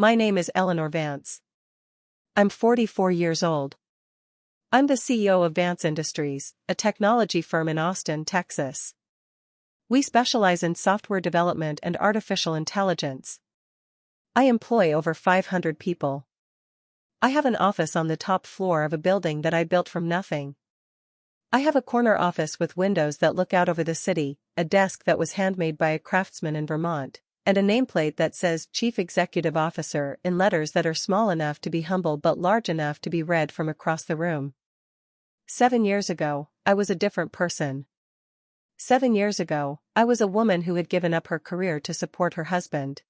My name is Eleanor Vance. I'm 44 years old. I'm the CEO of Vance Industries, a technology firm in Austin, Texas. We specialize in software development and artificial intelligence. I employ over 500 people. I have an office on the top floor of a building that I built from nothing. I have a corner office with windows that look out over the city, a desk that was handmade by a craftsman in Vermont, and a nameplate that says Chief Executive Officer in letters that are small enough to be humble but large enough to be read from across the room. 7 years ago, I was a different person. 7 years ago, I was a woman who had given up her career to support her husband.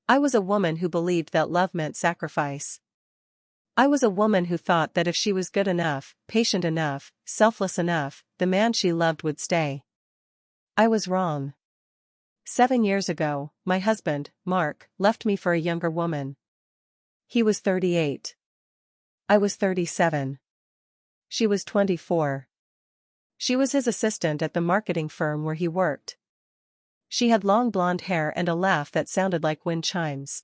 I was a woman who believed that love meant sacrifice. I was a woman who thought that if she was good enough, patient enough, selfless enough, the man she loved would stay. I was wrong. 7 years ago, my husband, Mark, left me for a younger woman. He was 38. I was 37. She was 24. She was his assistant at the marketing firm where he worked. She had long blonde hair and a laugh that sounded like wind chimes.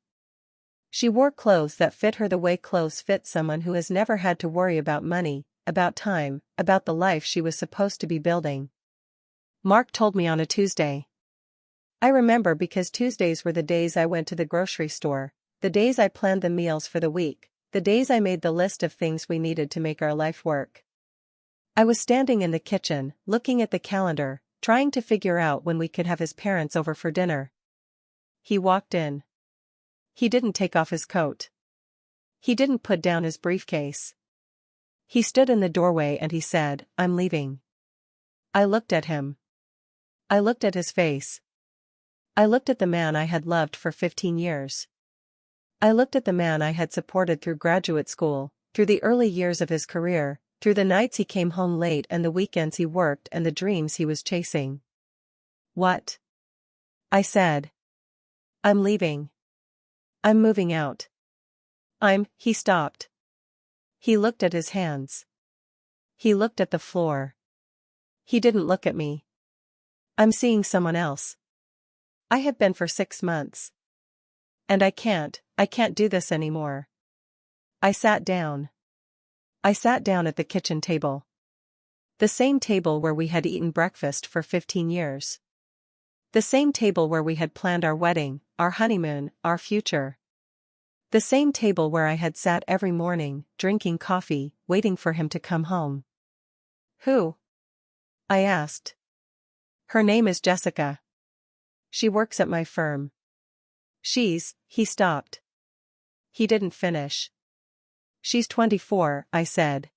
She wore clothes that fit her the way clothes fit someone who has never had to worry about money, about time, about the life she was supposed to be building. Mark told me on a Tuesday. I remember because Tuesdays were the days I went to the grocery store, the days I planned the meals for the week, the days I made the list of things we needed to make our life work. I was standing in the kitchen, looking at the calendar, trying to figure out when we could have his parents over for dinner. He walked in. He didn't take off his coat. He didn't put down his briefcase. He stood in the doorway and he said, "I'm leaving." I looked at him. I looked at his face. I looked at the man I had loved for 15 years. I looked at the man I had supported through graduate school, through the early years of his career, through the nights he came home late and the weekends he worked and the dreams he was chasing. "What?" I said. "I'm leaving. I'm moving out." He stopped. He looked at his hands. He looked at the floor. He didn't look at me. "I'm seeing someone else. I have been for 6 months. And I can't do this anymore." I sat down. I sat down at the kitchen table. The same table where we had eaten breakfast for 15 years. The same table where we had planned our wedding, our honeymoon, our future. The same table where I had sat every morning, drinking coffee, waiting for him to come home. "Who?" I asked. "Her name is Jessica. She works at my firm." He stopped. He didn't finish. "She's 24, I said.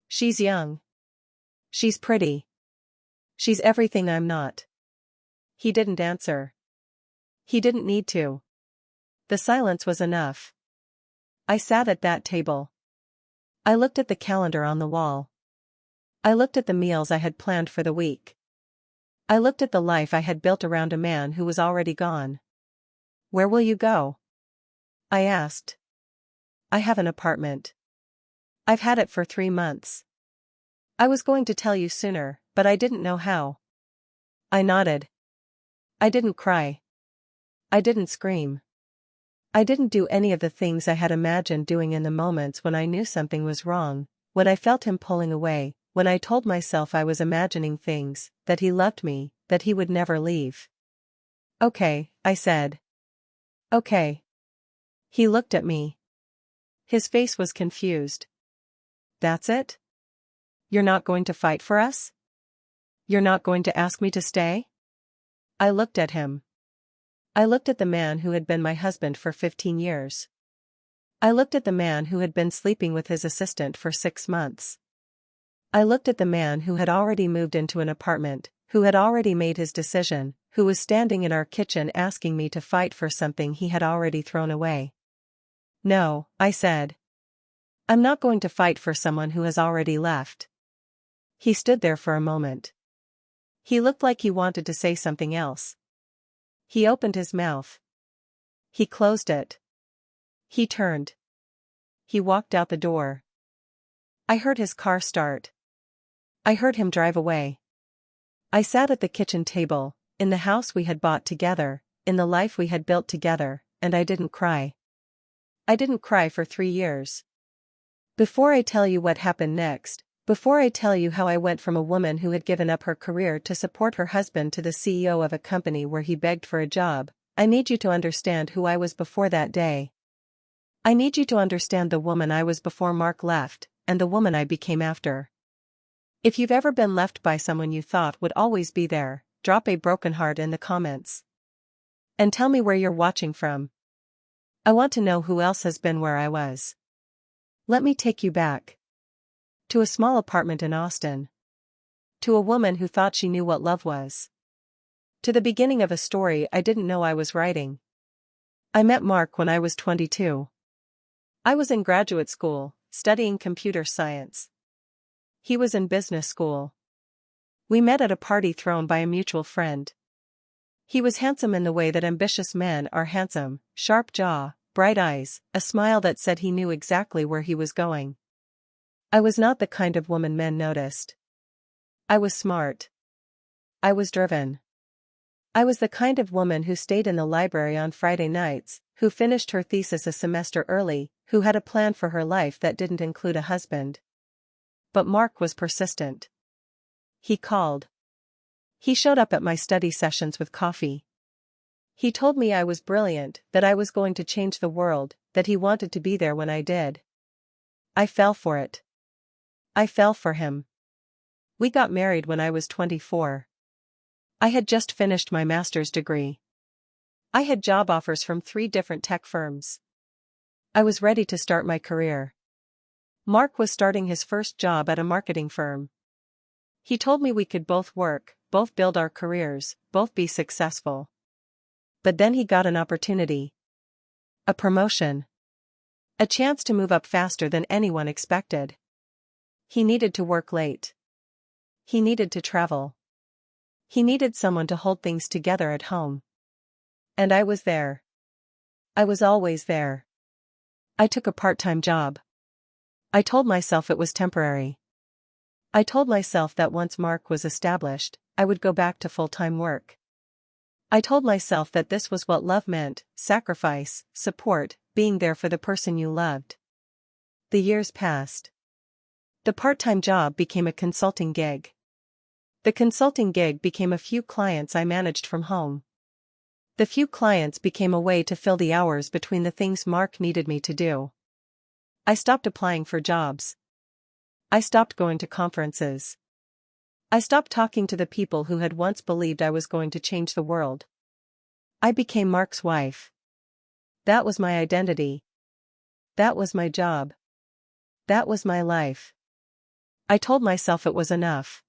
"She's young. She's pretty. She's everything I'm not." He didn't answer. He didn't need to. The silence was enough. I sat at that table. I looked at the calendar on the wall. I looked at the meals I had planned for the week. I looked at the life I had built around a man who was already gone. "Where will you go?" I asked. "I have an apartment. I've had it for 3 months. I was going to tell you sooner, but I didn't know how." I nodded. I didn't cry. I didn't scream. I didn't do any of the things I had imagined doing in the moments when I knew something was wrong, when I felt him pulling away, when I told myself I was imagining things, that he loved me, that he would never leave. "Okay," I said. "Okay." He looked at me. His face was confused. "That's it? You're not going to fight for us? You're not going to ask me to stay?" I looked at him. I looked at the man who had been my husband for 15 years. I looked at the man who had been sleeping with his assistant for 6 months. I looked at the man who had already moved into an apartment, who had already made his decision, who was standing in our kitchen asking me to fight for something he had already thrown away. "No," I said. "I'm not going to fight for someone who has already left." He stood there for a moment. He looked like he wanted to say something else. He opened his mouth. He closed it. He turned. He walked out the door. I heard his car start. I heard him drive away. I sat at the kitchen table, in the house we had bought together, in the life we had built together, and I didn't cry. I didn't cry for 3 years. Before I tell you what happened next, before I tell you how I went from a woman who had given up her career to support her husband to the CEO of a company where he begged for a job, I need you to understand who I was before that day. I need you to understand the woman I was before Mark left, and the woman I became after. If you've ever been left by someone you thought would always be there, drop a broken heart in the comments. And tell me where you're watching from. I want to know who else has been where I was. Let me take you back. To a small apartment in Austin. To a woman who thought she knew what love was. To the beginning of a story I didn't know I was writing. I met Mark when I was 22. I was in graduate school, studying computer science. He was in business school. We met at a party thrown by a mutual friend. He was handsome in the way that ambitious men are handsome, sharp jaw, bright eyes, a smile that said he knew exactly where he was going. I was not the kind of woman men noticed. I was smart. I was driven. I was the kind of woman who stayed in the library on Friday nights, who finished her thesis a semester early, who had a plan for her life that didn't include a husband. But Mark was persistent. He called. He showed up at my study sessions with coffee. He told me I was brilliant, that I was going to change the world, that he wanted to be there when I did. I fell for it. I fell for him. We got married when I was 24. I had just finished my master's degree. I had job offers from 3 different tech firms. I was ready to start my career. Mark was starting his first job at a marketing firm. He told me we could both work, both build our careers, both be successful. But then he got an opportunity. A promotion. A chance to move up faster than anyone expected. He needed to work late. He needed to travel. He needed someone to hold things together at home. And I was there. I was always there. I took a part-time job. I told myself it was temporary. I told myself that once Mark was established, I would go back to full-time work. I told myself that this was what love meant: sacrifice, support, being there for the person you loved. The years passed. The part-time job became a consulting gig. The consulting gig became a few clients I managed from home. The few clients became a way to fill the hours between the things Mark needed me to do. I stopped applying for jobs. I stopped going to conferences. I stopped talking to the people who had once believed I was going to change the world. I became Mark's wife. That was my identity. That was my job. That was my life. I told myself it was enough.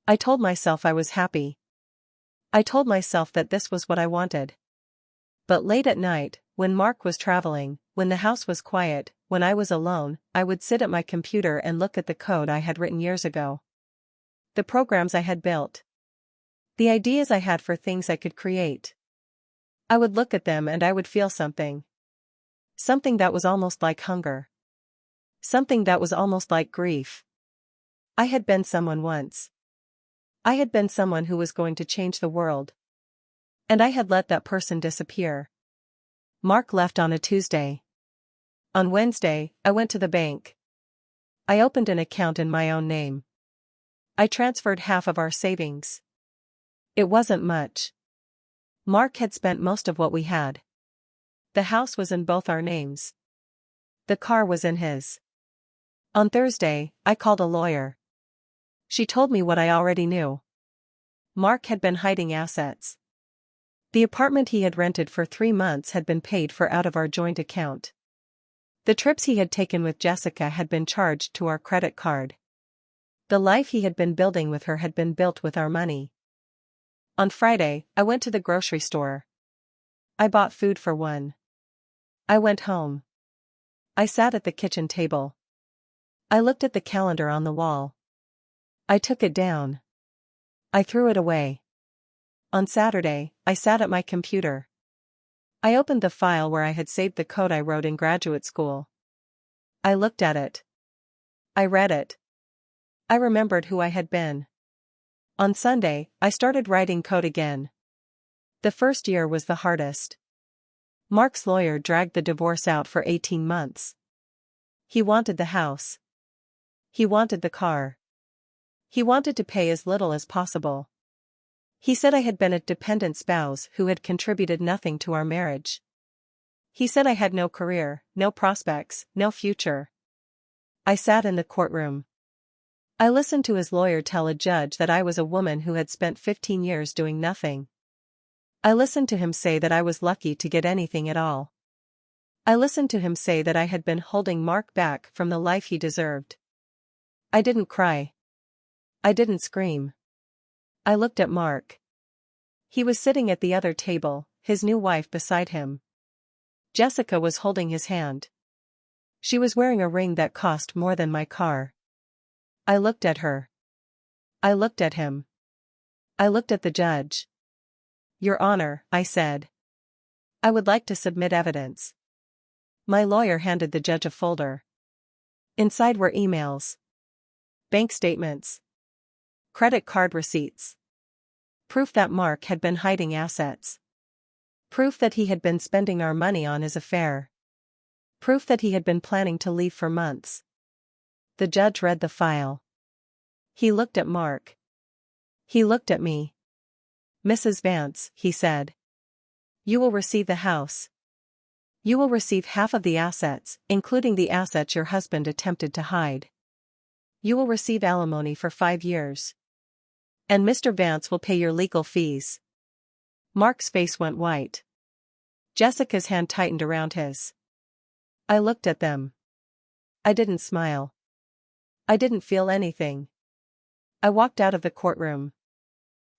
I told myself I was happy. I told myself that this was what I wanted. But late at night, when Mark was traveling, when the house was quiet, when I was alone, I would sit at my computer and look at the code I had written years ago. The programs I had built. The ideas I had for things I could create. I would look at them and I would feel something. Something that was almost like hunger. Something that was almost like grief. I had been someone once. I had been someone who was going to change the world. And I had let that person disappear. Mark left on a Tuesday. On Wednesday, I went to the bank. I opened an account in my own name. I transferred half of our savings. It wasn't much. Mark had spent most of what we had. The house was in both our names. The car was in his. On Thursday, I called a lawyer. She told me what I already knew. Mark had been hiding assets. The apartment he had rented for 3 months had been paid for out of our joint account. The trips he had taken with Jessica had been charged to our credit card. The life he had been building with her had been built with our money. On Friday, I went to the grocery store. I bought food for one. I went home. I sat at the kitchen table. I looked at the calendar on the wall. I took it down. I threw it away. On Saturday, I sat at my computer. I opened the file where I had saved the code I wrote in graduate school. I looked at it. I read it. I remembered who I had been. On Sunday, I started writing code again. The first year was the hardest. Mark's lawyer dragged the divorce out for 18 months. He wanted the house. He wanted the car. He wanted to pay as little as possible. He said I had been a dependent spouse who had contributed nothing to our marriage. He said I had no career, no prospects, no future. I sat in the courtroom. I listened to his lawyer tell a judge that I was a woman who had spent 15 years doing nothing. I listened to him say that I was lucky to get anything at all. I listened to him say that I had been holding Mark back from the life he deserved. I didn't cry. I didn't scream. I looked at Mark. He was sitting at the other table, his new wife beside him. Jessica was holding his hand. She was wearing a ring that cost more than my car. I looked at her. I looked at him. I looked at the judge. Your Honor, I said. I would like to submit evidence. My lawyer handed the judge a folder. Inside were emails, bank statements, credit card receipts, proof that Mark had been hiding assets, proof that he had been spending our money on his affair, proof that he had been planning to leave for months. The judge read the file. He looked at Mark. He looked at me. Mrs. Vance, he said. You will receive the house. You will receive half of the assets, including the assets your husband attempted to hide. You will receive alimony for 5 years. And Mr. Vance will pay your legal fees. Mark's face went white. Jessica's hand tightened around his. I looked at them. I didn't smile. I didn't feel anything. I walked out of the courtroom.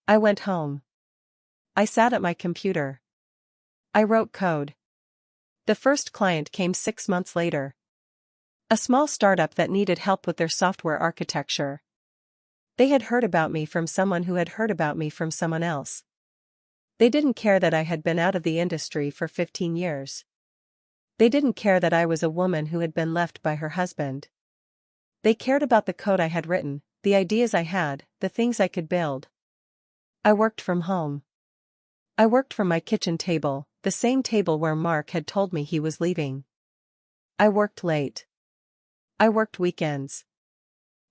I went home. I sat at my computer. I wrote code. The first client came 6 months later. A small startup that needed help with their software architecture. They had heard about me from someone who had heard about me from someone else. They didn't care that I had been out of the industry for 15 years. They didn't care that I was a woman who had been left by her husband. They cared about the code I had written, the ideas I had, the things I could build. I worked from home. I worked from my kitchen table, the same table where Mark had told me he was leaving. I worked late. I worked weekends.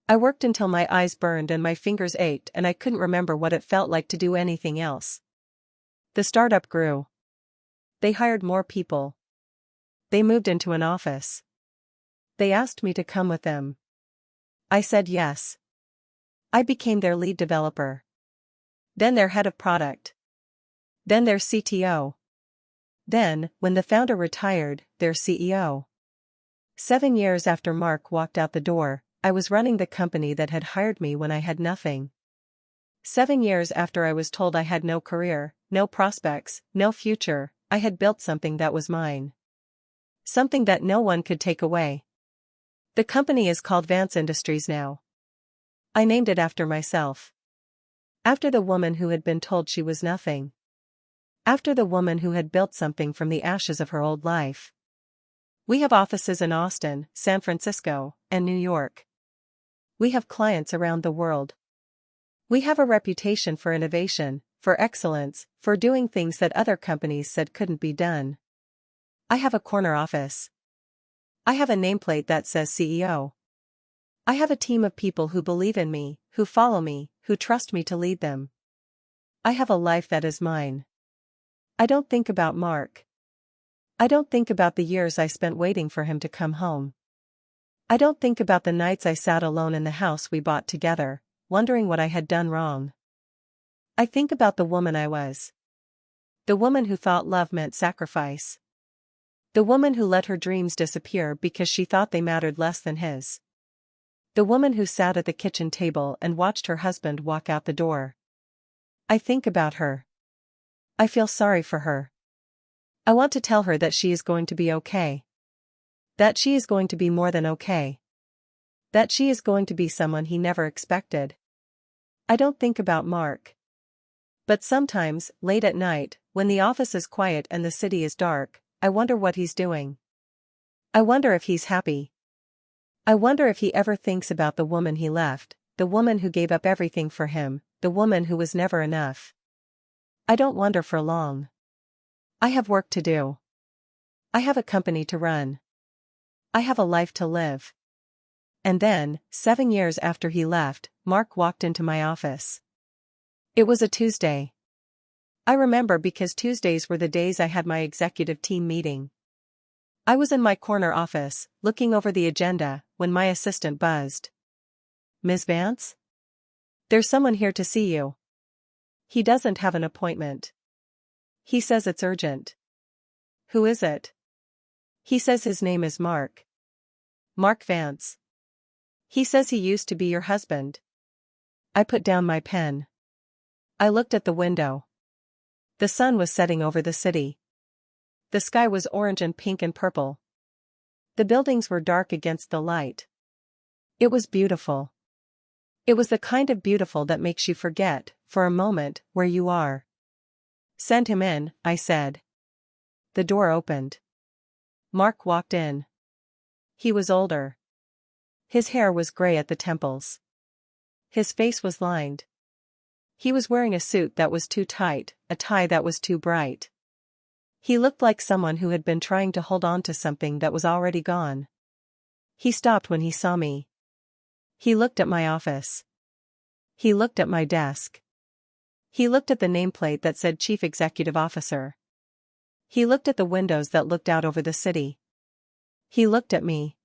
I worked until my eyes burned and my fingers ached and I couldn't remember what it felt like to do anything else. The startup grew. They hired more people. They moved into an office. They asked me to come with them. I said yes. I became their lead developer. Then their head of product. Then their CTO. Then, when the founder retired, their CEO. 7 years after Mark walked out the door, I was running the company that had hired me when I had nothing. 7 years after I was told I had no career, no prospects, no future, I had built something that was mine. Something that no one could take away. The company is called Vance Industries now. I named it after myself. After the woman who had been told she was nothing. After the woman who had built something from the ashes of her old life. We have offices in Austin, San Francisco, and New York. We have clients around the world. We have a reputation for innovation, for excellence, for doing things that other companies said couldn't be done. I have a corner office. I have a nameplate that says CEO. I have a team of people who believe in me, who follow me, who trust me to lead them. I have a life that is mine. I don't think about Mark. I don't think about the years I spent waiting for him to come home. I don't think about the nights I sat alone in the house we bought together, wondering what I had done wrong. I think about the woman I was. The woman who thought love meant sacrifice. The woman who let her dreams disappear because she thought they mattered less than his. The woman who sat at the kitchen table and watched her husband walk out the door. I think about her. I feel sorry for her. I want to tell her that she is going to be okay. That she is going to be more than okay. That she is going to be someone he never expected. I don't think about Mark. But sometimes, late at night, when the office is quiet and the city is dark, I wonder what he's doing. I wonder if he's happy. I wonder if he ever thinks about the woman he left, the woman who gave up everything for him, the woman who was never enough. I don't wonder for long. I have work to do. I have a company to run. I have a life to live. And then, 7 years after he left, Mark walked into my office. It was a Tuesday. I remember because Tuesdays were the days I had my executive team meeting. I was in my corner office, looking over the agenda, when my assistant buzzed. "Ms. Vance? There's someone here to see you. He doesn't have an appointment. He says it's urgent." "Who is it?" "He says his name is Mark. Mark Vance. He says he used to be your husband." I put down my pen. I looked at the window. The sun was setting over the city. The sky was orange and pink and purple. The buildings were dark against the light. It was beautiful. It was the kind of beautiful that makes you forget, for a moment, where you are. "Send him in," I said. The door opened. Mark walked in. He was older. His hair was gray at the temples. His face was lined. He was wearing a suit that was too tight, a tie that was too bright. He looked like someone who had been trying to hold on to something that was already gone. He stopped when he saw me. He looked at my office. He looked at my desk. He looked at the nameplate that said Chief Executive Officer. He looked at the windows that looked out over the city. He looked at me.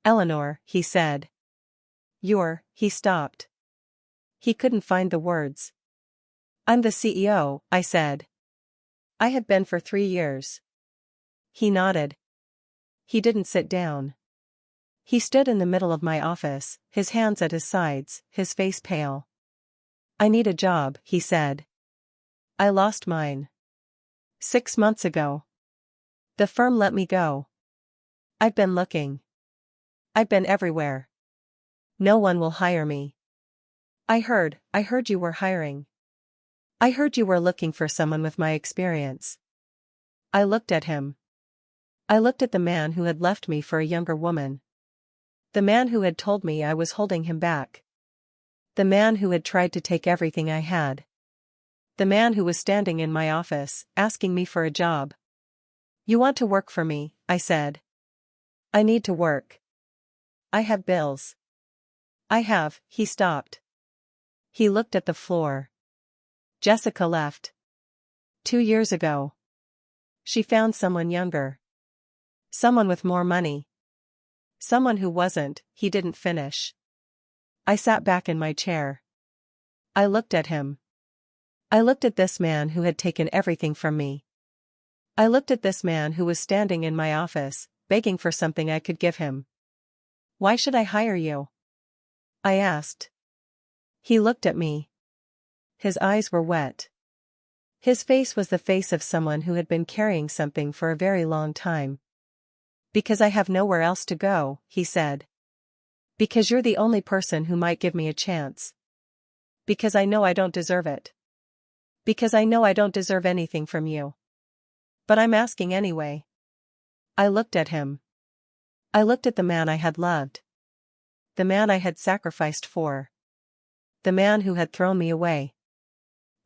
"Eleanor," he said. He stopped. He couldn't find the words. "I'm the CEO," I said. "I have been for 3 years." He nodded. He didn't sit down. He stood in the middle of my office, his hands at his sides, his face pale. "I need a job," he said. "I lost mine 6 months ago. The firm let me go. I've been looking. I've been everywhere. No one will hire me. I heard you were hiring. I heard you were looking for someone with my experience." I looked at him. I looked at the man who had left me for a younger woman. The man who had told me I was holding him back. The man who had tried to take everything I had. The man who was standing in my office, asking me for a job. "You want to work for me," I said. "I need to work. I have bills." He stopped. He looked at the floor. "Jessica left 2 years ago. She found someone younger. Someone with more money. Someone who wasn't," he didn't finish. I sat back in my chair. I looked at him. I looked at this man who had taken everything from me. I looked at this man who was standing in my office, begging for something I could give him. "Why should I hire you?" I asked. He looked at me. His eyes were wet. His face was the face of someone who had been carrying something for a very long time. "Because I have nowhere else to go," he said. "Because you're the only person who might give me a chance. Because I know I don't deserve it. Because I know I don't deserve anything from you. But I'm asking anyway." I looked at him. I looked at the man I had loved. The man I had sacrificed for. The man who had thrown me away.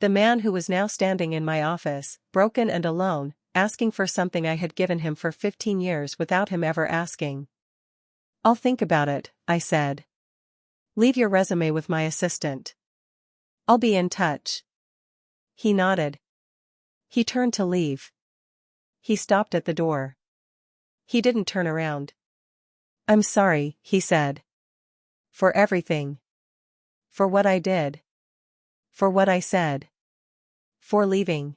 The man who was now standing in my office, broken and alone, asking for something I had given him for 15 years without him ever asking. "I'll think about it," I said. "Leave your resume with my assistant. I'll be in touch." He nodded. He turned to leave. He stopped at the door. He didn't turn around. "I'm sorry," he said. "For everything. For what I did. For what I said. For leaving.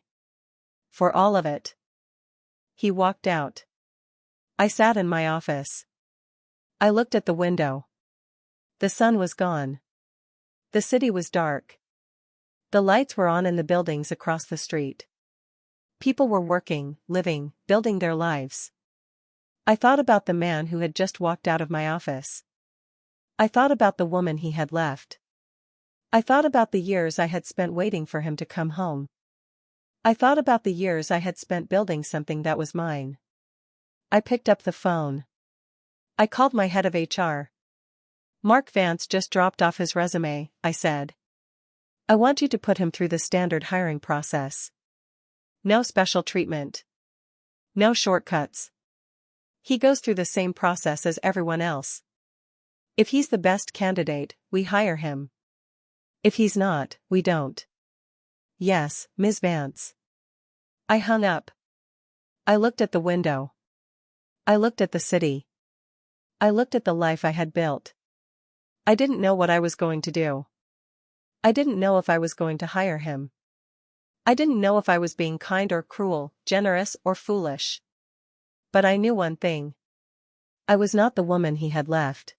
For all of it." He walked out. I sat in my office. I looked at the window. The sun was gone. The city was dark. The lights were on in the buildings across the street. People were working, living, building their lives. I thought about the man who had just walked out of my office. I thought about the woman he had left. I thought about the years I had spent waiting for him to come home. I thought about the years I had spent building something that was mine. I picked up the phone. I called my head of HR. "Mark Vance just dropped off his resume," I said. "I want you to put him through the standard hiring process. No special treatment. No shortcuts. He goes through the same process as everyone else. If he's the best candidate, we hire him. If he's not, we don't. Yes, Ms. Vance. I hung up. I looked at the window. I looked at the city. I looked at the life I had built. I didn't know what I was going to do. I didn't know if I was going to hire him. I didn't know if I was being kind or cruel, generous or foolish. But I knew one thing. I was not the woman he had left.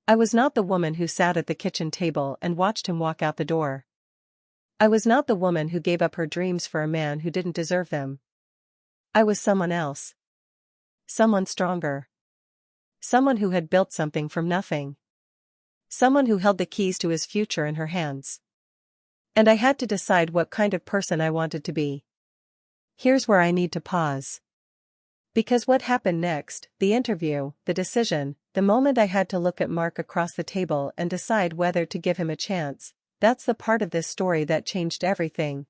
I was not the woman who sat at the kitchen table and watched him walk out the door. I was not the woman who gave up her dreams for a man who didn't deserve them. I was someone else. Someone stronger. Someone who had built something from nothing. Someone who held the keys to his future in her hands. And I had to decide what kind of person I wanted to be. Here's where I need to pause. Because what happened next, the interview, the decision, the moment I had to look at Mark across the table and decide whether to give him a chance, that's the part of this story that changed everything.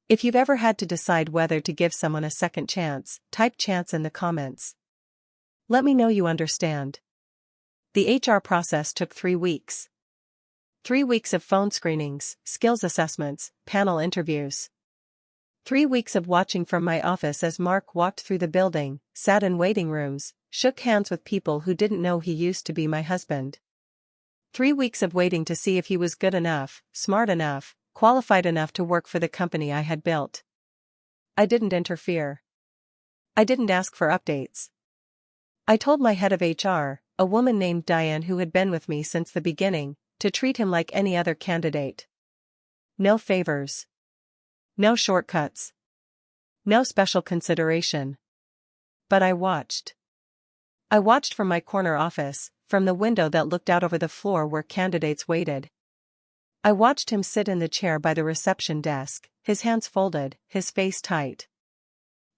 If you've ever had to decide whether to give someone a second chance, type chance in the comments. Let me know you understand. The HR process took 3 weeks. 3 weeks of phone screenings, skills assessments, panel interviews. 3 weeks of watching from my office as Mark walked through the building, sat in waiting rooms, shook hands with people who didn't know he used to be my husband. 3 weeks of waiting to see if he was good enough, smart enough, qualified enough to work for the company I had built. I didn't interfere. I didn't ask for updates. I told my head of HR, a woman named Diane who had been with me since the beginning, to treat him like any other candidate. No favors. No shortcuts. No special consideration. But I watched. I watched from my corner office, from the window that looked out over the floor where candidates waited. I watched him sit in the chair by the reception desk, his hands folded, his face tight.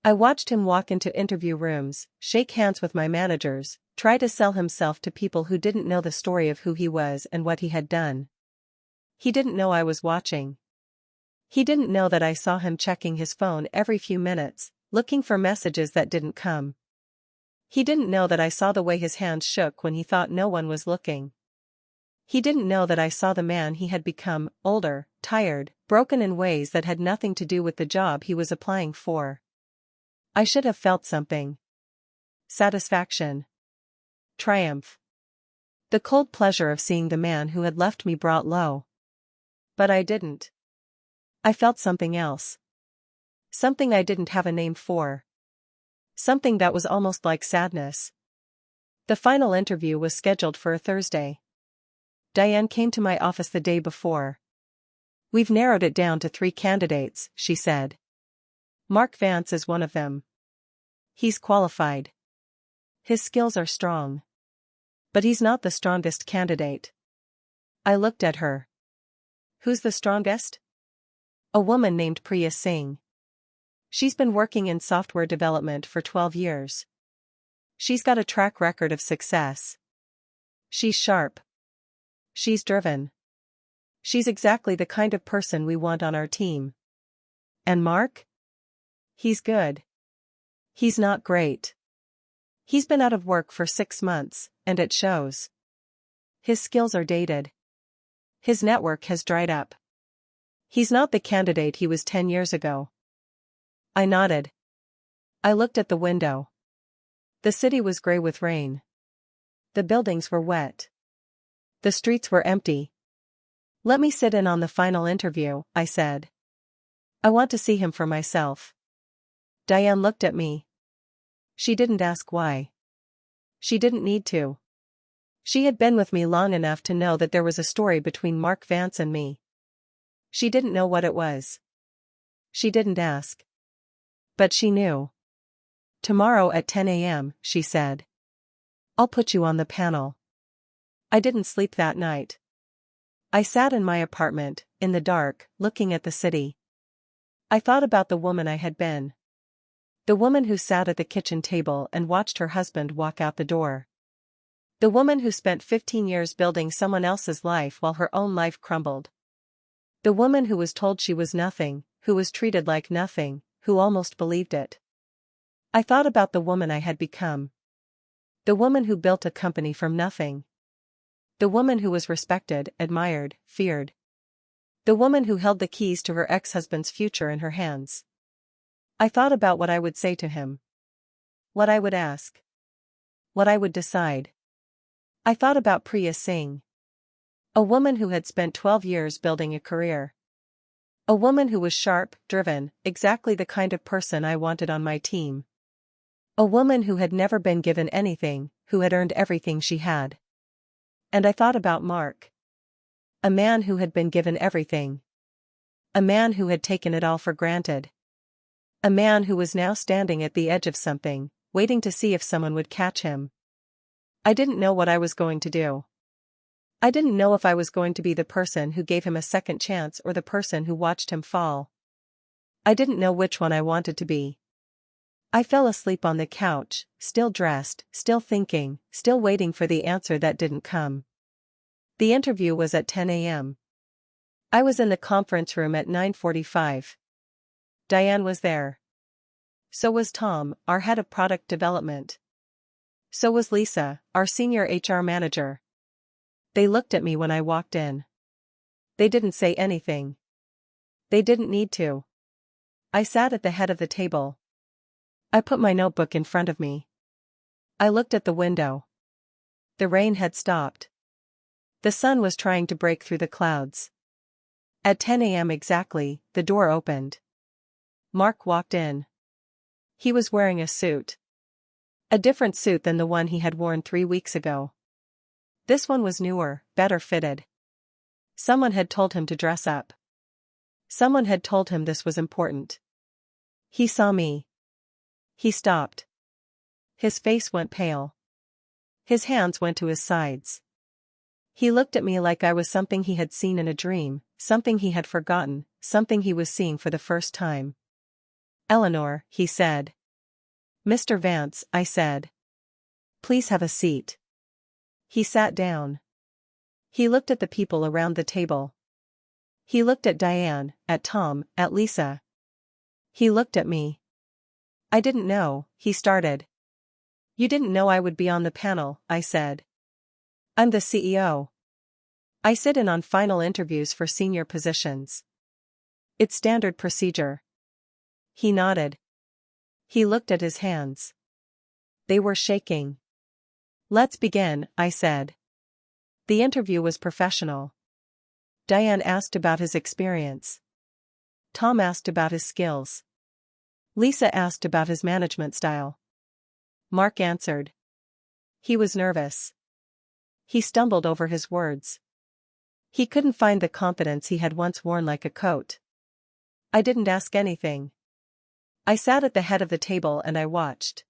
I watched him walk into interview rooms, shake hands with my managers, try to sell himself to people who didn't know the story of who he was and what he had done. He didn't know I was watching. He didn't know that I saw him checking his phone every few minutes, looking for messages that didn't come. He didn't know that I saw the way his hands shook when he thought no one was looking. He didn't know that I saw the man he had become, older, tired, broken in ways that had nothing to do with the job he was applying for. I should have felt something. Satisfaction. Triumph. The cold pleasure of seeing the man who had left me brought low. But I didn't. I felt something else. Something I didn't have a name for. Something that was almost like sadness. The final interview was scheduled for a Thursday. Diane came to my office the day before. We've narrowed it down to 3 candidates, she said. Mark Vance is one of them. He's qualified. His skills are strong. But he's not the strongest candidate. I looked at her. Who's the strongest? A woman named Priya Singh. She's been working in software development for 12 years. She's got a track record of success. She's sharp. She's driven. She's exactly the kind of person we want on our team. And Mark? He's good. He's not great. He's been out of work for 6 months, and it shows. His skills are dated. His network has dried up. He's not the candidate he was 10 years ago. I nodded. I looked at the window. The city was gray with rain. The buildings were wet. The streets were empty. Let me sit in on the final interview, I said. I want to see him for myself. Diane looked at me. She didn't ask why. She didn't need to. She had been with me long enough to know that there was a story between Mark Vance and me. She didn't know what it was. She didn't ask. But she knew. Tomorrow at 10 a.m., she said. I'll put you on the panel. I didn't sleep that night. I sat in my apartment, in the dark, looking at the city. I thought about the woman I had been. The woman who sat at the kitchen table and watched her husband walk out the door. The woman who spent 15 years building someone else's life while her own life crumbled. The woman who was told she was nothing, who was treated like nothing, who almost believed it. I thought about the woman I had become. The woman who built a company from nothing. The woman who was respected, admired, feared. The woman who held the keys to her ex-husband's future in her hands. I thought about what I would say to him. What I would ask. What I would decide. I thought about Priya Singh. A woman who had spent 12 years building a career. A woman who was sharp, driven, exactly the kind of person I wanted on my team. A woman who had never been given anything, who had earned everything she had. And I thought about Mark. A man who had been given everything. A man who had taken it all for granted. A man who was now standing at the edge of something, waiting to see if someone would catch him. I didn't know what I was going to do. I didn't know if I was going to be the person who gave him a second chance or the person who watched him fall. I didn't know which one I wanted to be. I fell asleep on the couch, still dressed, still thinking, still waiting for the answer that didn't come. The interview was at 10 a.m. I was in the conference room at 9:45. Diane was there. So was Tom, our head of product development. So was Lisa, our senior HR manager. They looked at me when I walked in. They didn't say anything. They didn't need to. I sat at the head of the table. I put my notebook in front of me. I looked at the window. The rain had stopped. The sun was trying to break through the clouds. At 10 a.m. exactly, the door opened. Mark walked in. He was wearing a suit. A different suit than the one he had worn 3 weeks ago. This one was newer, better fitted. Someone had told him to dress up. Someone had told him this was important. He saw me. He stopped. His face went pale. His hands went to his sides. He looked at me like I was something he had seen in a dream, something he had forgotten, something he was seeing for the first time. "Eleanor," he said. "Mr. Vance," I said. "Please have a seat." He sat down. He looked at the people around the table. He looked at Diane, at Tom, at Lisa. He looked at me. "I didn't know," he started. "You didn't know I would be on the panel," I said. "I'm the CEO. I sit in on final interviews for senior positions. It's standard procedure." He nodded. He looked at his hands. They were shaking. "Let's begin," I said. The interview was professional. Diane asked about his experience. Tom asked about his skills. Lisa asked about his management style. Mark answered. He was nervous. He stumbled over his words. He couldn't find the confidence he had once worn like a coat. I didn't ask anything. I sat at the head of the table and I watched.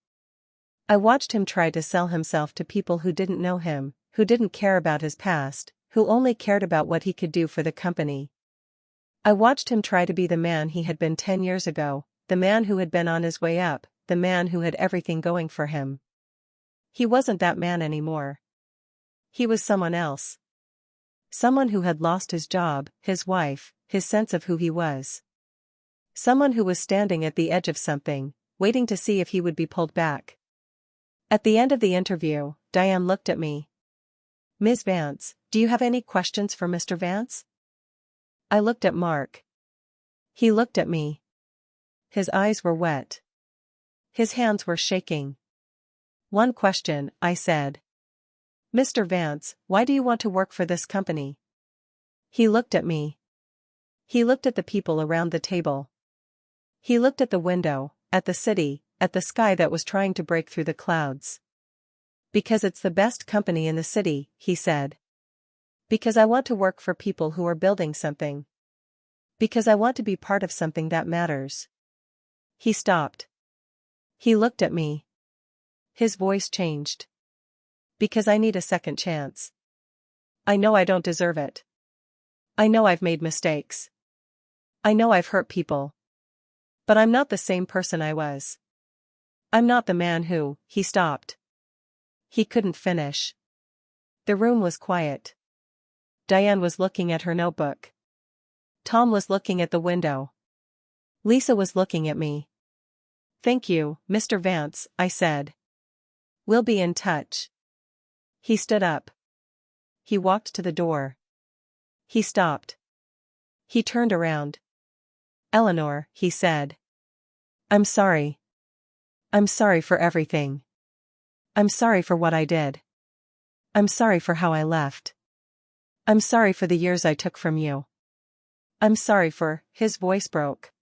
I watched him try to sell himself to people who didn't know him, who didn't care about his past, who only cared about what he could do for the company. I watched him try to be the man he had been 10 years ago, the man who had been on his way up, the man who had everything going for him. He wasn't that man anymore. He was someone else. Someone who had lost his job, his wife, his sense of who he was. Someone who was standing at the edge of something, waiting to see if he would be pulled back. At the end of the interview, Diane looked at me. "Ms. Vance, do you have any questions for Mr. Vance?" I looked at Mark. He looked at me. His eyes were wet. His hands were shaking. "One question," I said. "Mr. Vance, why do you want to work for this company?" He looked at me. He looked at the people around the table. He looked at the window, at the city, at the sky that was trying to break through the clouds. "Because it's the best company in the city," he said. "Because I want to work for people who are building something. Because I want to be part of something that matters." He stopped. He looked at me. His voice changed. "Because I need a second chance. I know I don't deserve it. I know I've made mistakes. I know I've hurt people. But I'm not the same person I was. I'm not the man who," he stopped. He couldn't finish. The room was quiet. Diane was looking at her notebook. Tom was looking at the window. Lisa was looking at me. Thank you, Mr. Vance, I said. We'll be in touch. He stood up. He walked to the door. He stopped. He turned around. Eleanor, he said. I'm sorry. I'm sorry for everything. I'm sorry for what I did. I'm sorry for how I left. I'm sorry for the years I took from you. I'm sorry for, his voice broke.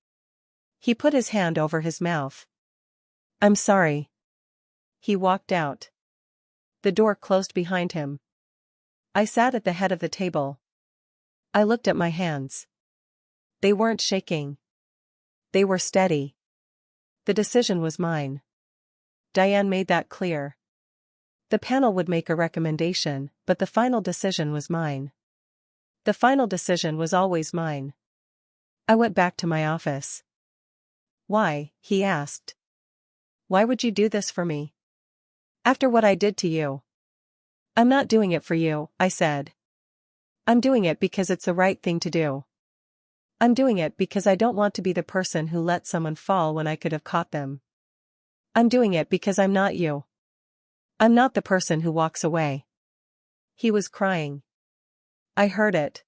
He put his hand over his mouth. I'm sorry. He walked out. The door closed behind him. I sat at the head of the table. I looked at my hands. They weren't shaking. They were steady. The decision was mine. Diane made that clear. The panel would make a recommendation, but the final decision was mine. The final decision was always mine. I went back to my office. Why? He asked. Why would you do this for me? After what I did to you? I'm not doing it for you, I said. I'm doing it because it's the right thing to do. I'm doing it because I don't want to be the person who let someone fall when I could have caught them. I'm doing it because I'm not you. I'm not the person who walks away. He was crying. I heard it.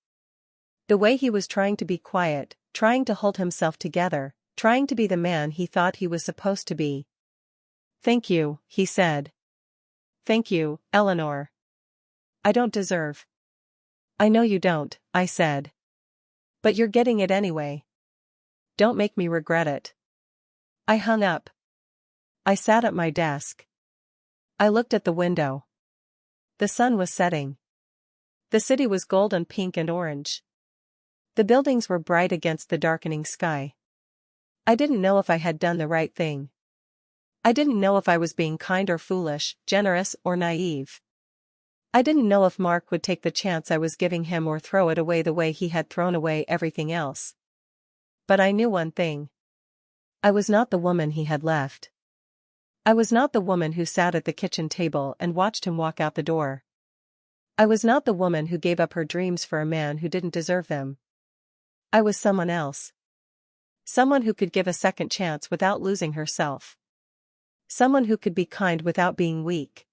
The way he was trying to be quiet, trying to hold himself together, trying to be the man he thought he was supposed to be. Thank you, he said. Thank you, Eleanor. I don't deserve. I know you don't, I said. But you're getting it anyway. Don't make me regret it. I hung up. I sat at my desk. I looked at the window. The sun was setting. The city was golden pink and orange. The buildings were bright against the darkening sky. I didn't know if I had done the right thing. I didn't know if I was being kind or foolish, generous or naive. I didn't know if Mark would take the chance I was giving him or throw it away the way he had thrown away everything else. But I knew one thing. I was not the woman he had left. I was not the woman who sat at the kitchen table and watched him walk out the door. I was not the woman who gave up her dreams for a man who didn't deserve them. I was someone else. Someone who could give a second chance without losing herself. Someone who could be kind without being weak.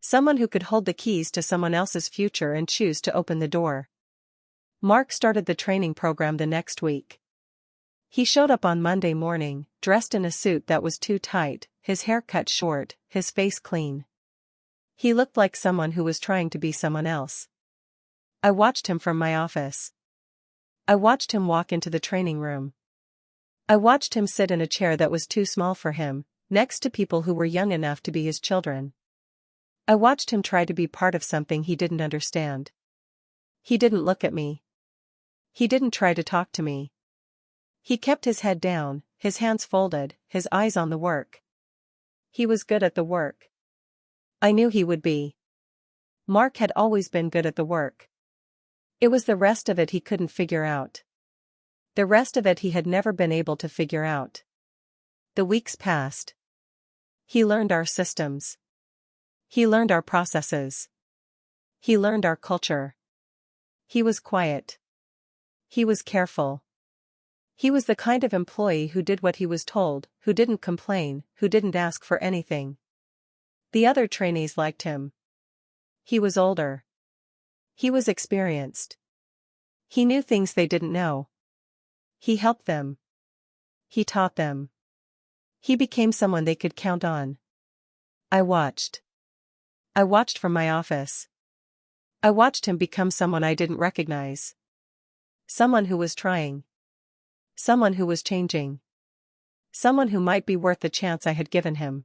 Someone who could hold the keys to someone else's future and choose to open the door. Mark started the training program the next week. He showed up on Monday morning, dressed in a suit that was too tight, his hair cut short, his face clean. He looked like someone who was trying to be someone else. I watched him from my office. I watched him walk into the training room. I watched him sit in a chair that was too small for him, next to people who were young enough to be his children. I watched him try to be part of something he didn't understand. He didn't look at me. He didn't try to talk to me. He kept his head down, his hands folded, his eyes on the work. He was good at the work. I knew he would be. Mark had always been good at the work. It was the rest of it he couldn't figure out. The rest of it he had never been able to figure out. The weeks passed. He learned our systems. He learned our processes. He learned our culture. He was quiet. He was careful. He was the kind of employee who did what he was told, who didn't complain, who didn't ask for anything. The other trainees liked him. He was older. He was experienced. He knew things they didn't know. He helped them. He taught them. He became someone they could count on. I watched. I watched from my office. I watched him become someone I didn't recognize. Someone who was trying. Someone who was changing. Someone who might be worth the chance I had given him.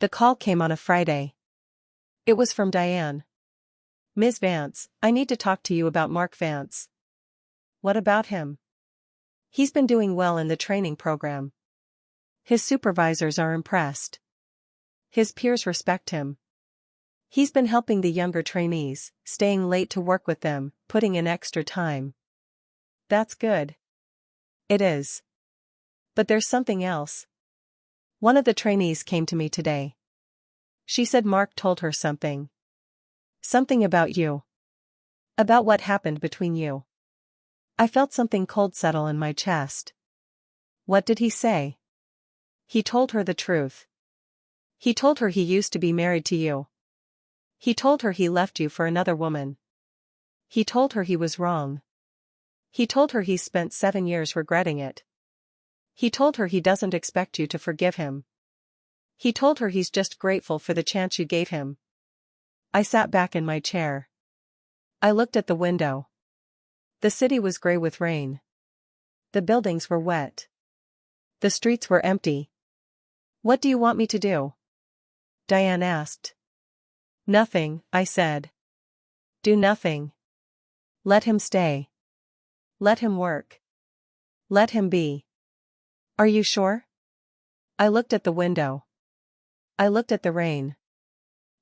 The call came on a Friday. It was from Diane. Ms. Vance, I need to talk to you about Mark Vance. What about him? He's been doing well in the training program. His supervisors are impressed. His peers respect him. He's been helping the younger trainees, staying late to work with them, putting in extra time. That's good. It is. But there's something else. One of the trainees came to me today. She said Mark told her something. Something about you. About what happened between you. I felt something cold settle in my chest. What did he say? He told her the truth. He told her he used to be married to you. He told her he left you for another woman. He told her he was wrong. He told her he's spent 7 years regretting it. He told her he doesn't expect you to forgive him. He told her he's just grateful for the chance you gave him. I sat back in my chair. I looked at the window. The city was gray with rain. The buildings were wet. The streets were empty. "What do you want me to do?" Diane asked. "Nothing," I said. "Do nothing. Let him stay. Let him work. Let him be." "Are you sure?" I looked at the window. I looked at the rain.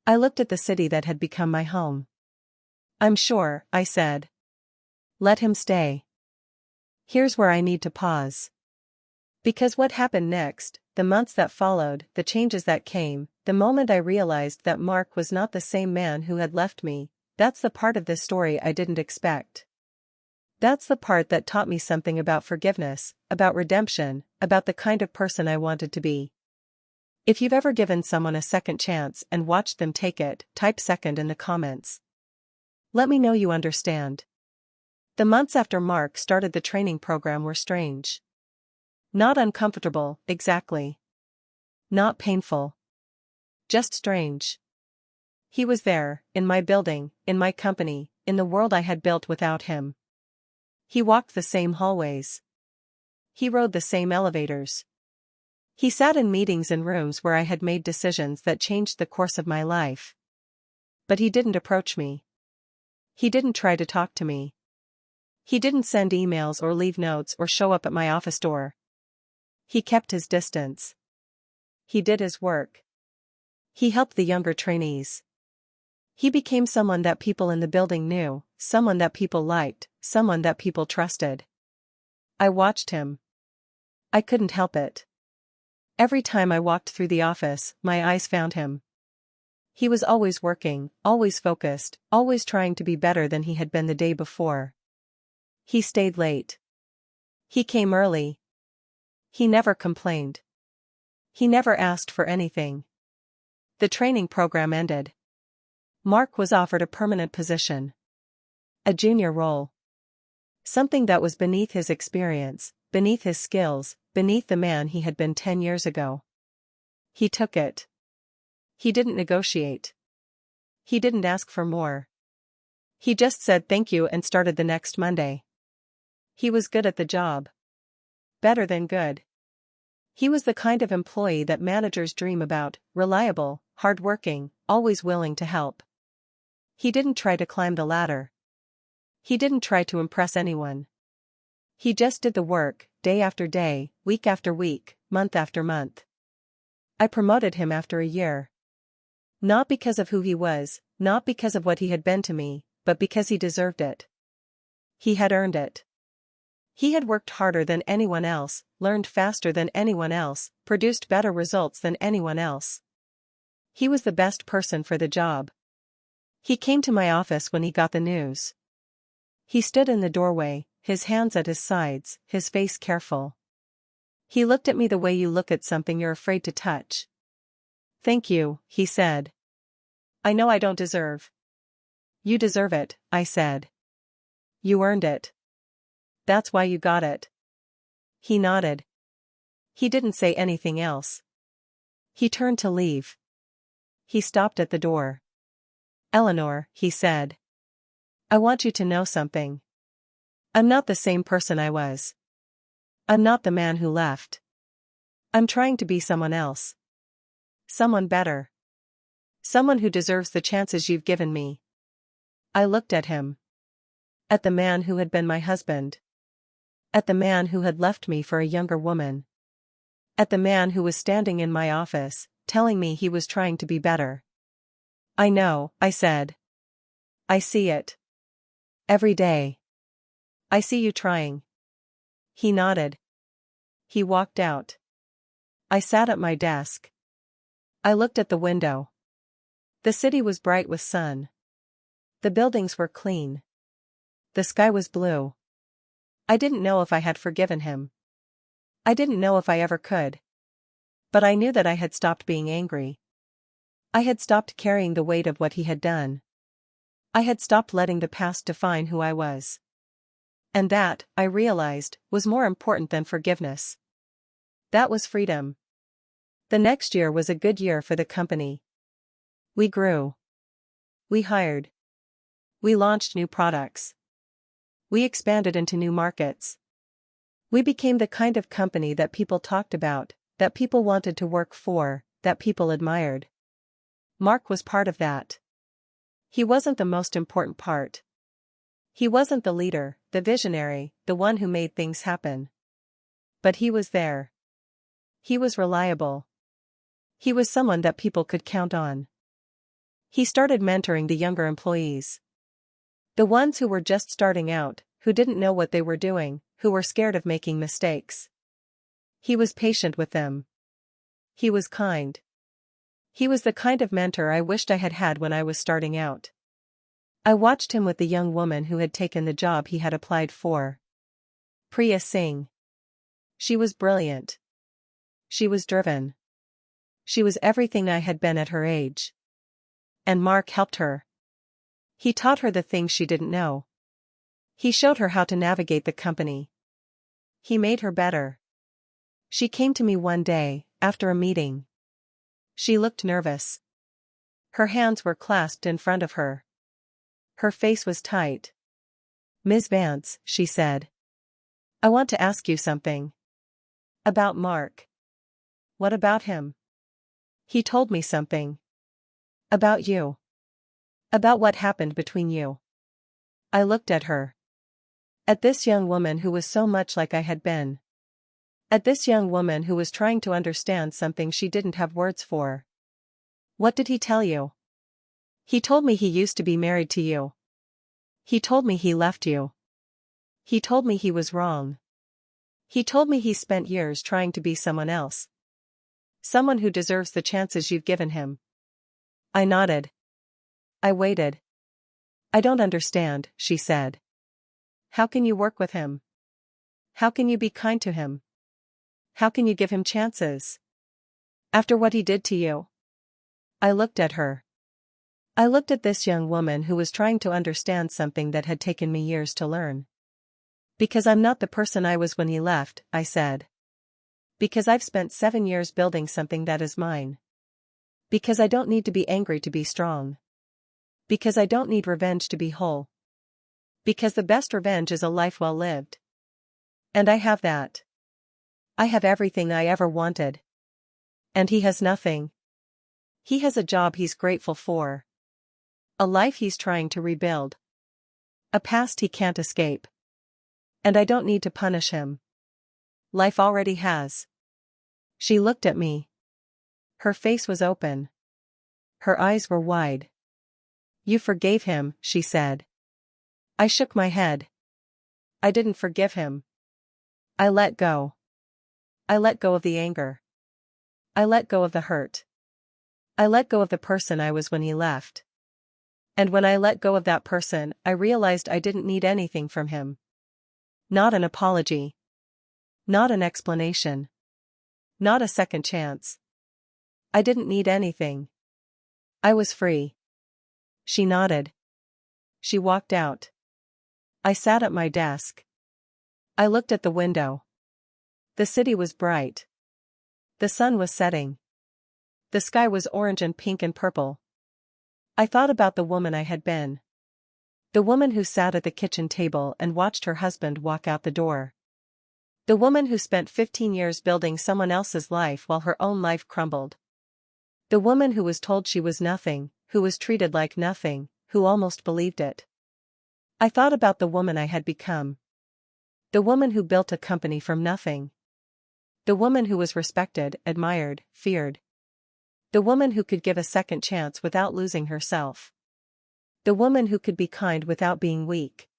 I looked at the city that had become my home. "I'm sure," I said. "Let him stay." Here's where I need to pause. Because what happened next, the months that followed, the changes that came, the moment I realized that Mark was not the same man who had left me, that's the part of this story I didn't expect. That's the part that taught me something about forgiveness, about redemption, about the kind of person I wanted to be. If you've ever given someone a second chance and watched them take it, type second in the comments. Let me know you understand. The months after Mark started the training program were strange. Not uncomfortable, exactly. Not painful. Just strange. He was there, in my building, in my company, in the world I had built without him. He walked the same hallways. He rode the same elevators. He sat in meetings in rooms where I had made decisions that changed the course of my life. But he didn't approach me. He didn't try to talk to me. He didn't send emails or leave notes or show up at my office door. He kept his distance. He did his work. He helped the younger trainees. He became someone that people in the building knew, someone that people liked, someone that people trusted. I watched him. I couldn't help it. Every time I walked through the office, my eyes found him. He was always working, always focused, always trying to be better than he had been the day before. He stayed late. He came early. He never complained. He never asked for anything. The training program ended. Mark was offered a permanent position. A junior role. Something that was beneath his experience, beneath his skills, beneath the man he had been 10 years ago. He took it. He didn't negotiate. He didn't ask for more. He just said thank you and started the next Monday. He was good at the job. Better than good. He was the kind of employee that managers dream about, reliable, hardworking, always willing to help. He didn't try to climb the ladder. He didn't try to impress anyone. He just did the work, day after day, week after week, month after month. I promoted him after a year. Not because of who he was, not because of what he had been to me, but because he deserved it. He had earned it. He had worked harder than anyone else, learned faster than anyone else, produced better results than anyone else. He was the best person for the job. He came to my office when he got the news. He stood in the doorway, his hands at his sides, his face careful. He looked at me the way you look at something you're afraid to touch. "Thank you," he said. "I know I don't deserve." "You deserve it," I said. "You earned it. That's why you got it." He nodded. He didn't say anything else. He turned to leave. He stopped at the door. "Eleanor," he said. "I want you to know something. I'm not the same person I was. I'm not the man who left. I'm trying to be someone else. Someone better. Someone who deserves the chances you've given me." I looked at him. At the man who had been my husband. At the man who had left me for a younger woman. At the man who was standing in my office, telling me he was trying to be better. "I know," I said. "I see it. Every day. I see you trying." He nodded. He walked out. I sat at my desk. I looked at the window. The city was bright with sun. The buildings were clean. The sky was blue. I didn't know if I had forgiven him. I didn't know if I ever could. But I knew that I had stopped being angry. I had stopped carrying the weight of what he had done. I had stopped letting the past define who I was. And that, I realized, was more important than forgiveness. That was freedom. The next year was a good year for the company. We grew. We hired. We launched new products. We expanded into new markets. We became the kind of company that people talked about, that people wanted to work for, that people admired. Mark was part of that. He wasn't the most important part. He wasn't the leader, the visionary, the one who made things happen. But he was there. He was reliable. He was someone that people could count on. He started mentoring the younger employees. The ones who were just starting out, who didn't know what they were doing, who were scared of making mistakes. He was patient with them. He was kind. He was the kind of mentor I wished I had had when I was starting out. I watched him with the young woman who had taken the job he had applied for. Priya Singh. She was brilliant. She was driven. She was everything I had been at her age. And Mark helped her. He taught her the things she didn't know. He showed her how to navigate the company. He made her better. She came to me one day, after a meeting. She looked nervous. Her hands were clasped in front of her. Her face was tight. "Ms. Vance," she said. "I want to ask you something. About Mark." "What about him?" "He told me something. About you. About what happened between you." I looked at her. At this young woman who was so much like I had been. At this young woman who was trying to understand something she didn't have words for. "What did he tell you?" "He told me he used to be married to you. He told me he left you. He told me he was wrong. He told me he spent years trying to be someone else. Someone who deserves the chances you've given him." I nodded. I waited. "I don't understand," she said. "How can you work with him? How can you be kind to him? How can you give him chances? After what he did to you?" I looked at her. I looked at this young woman who was trying to understand something that had taken me years to learn. "Because I'm not the person I was when he left," I said. "Because I've spent 7 years building something that is mine. Because I don't need to be angry to be strong. Because I don't need revenge to be whole. Because the best revenge is a life well lived. And I have that. I have everything I ever wanted. And he has nothing. He has a job he's grateful for. A life he's trying to rebuild. A past he can't escape. And I don't need to punish him. Life already has." She looked at me. Her face was open. Her eyes were wide. "You forgave him," she said. I shook my head. "I didn't forgive him. I let go. I let go of the anger. I let go of the hurt. I let go of the person I was when he left. And when I let go of that person, I realized I didn't need anything from him. Not an apology. Not an explanation. Not a second chance. I didn't need anything. I was free." She nodded. She walked out. I sat at my desk. I looked at the window. The city was bright. The sun was setting. The sky was orange and pink and purple. I thought about the woman I had been. The woman who sat at the kitchen table and watched her husband walk out the door. The woman who spent 15 years building someone else's life while her own life crumbled. The woman who was told she was nothing, who was treated like nothing, who almost believed it. I thought about the woman I had become. The woman who built a company from nothing. The woman who was respected, admired, feared. The woman who could give a second chance without losing herself. The woman who could be kind without being weak.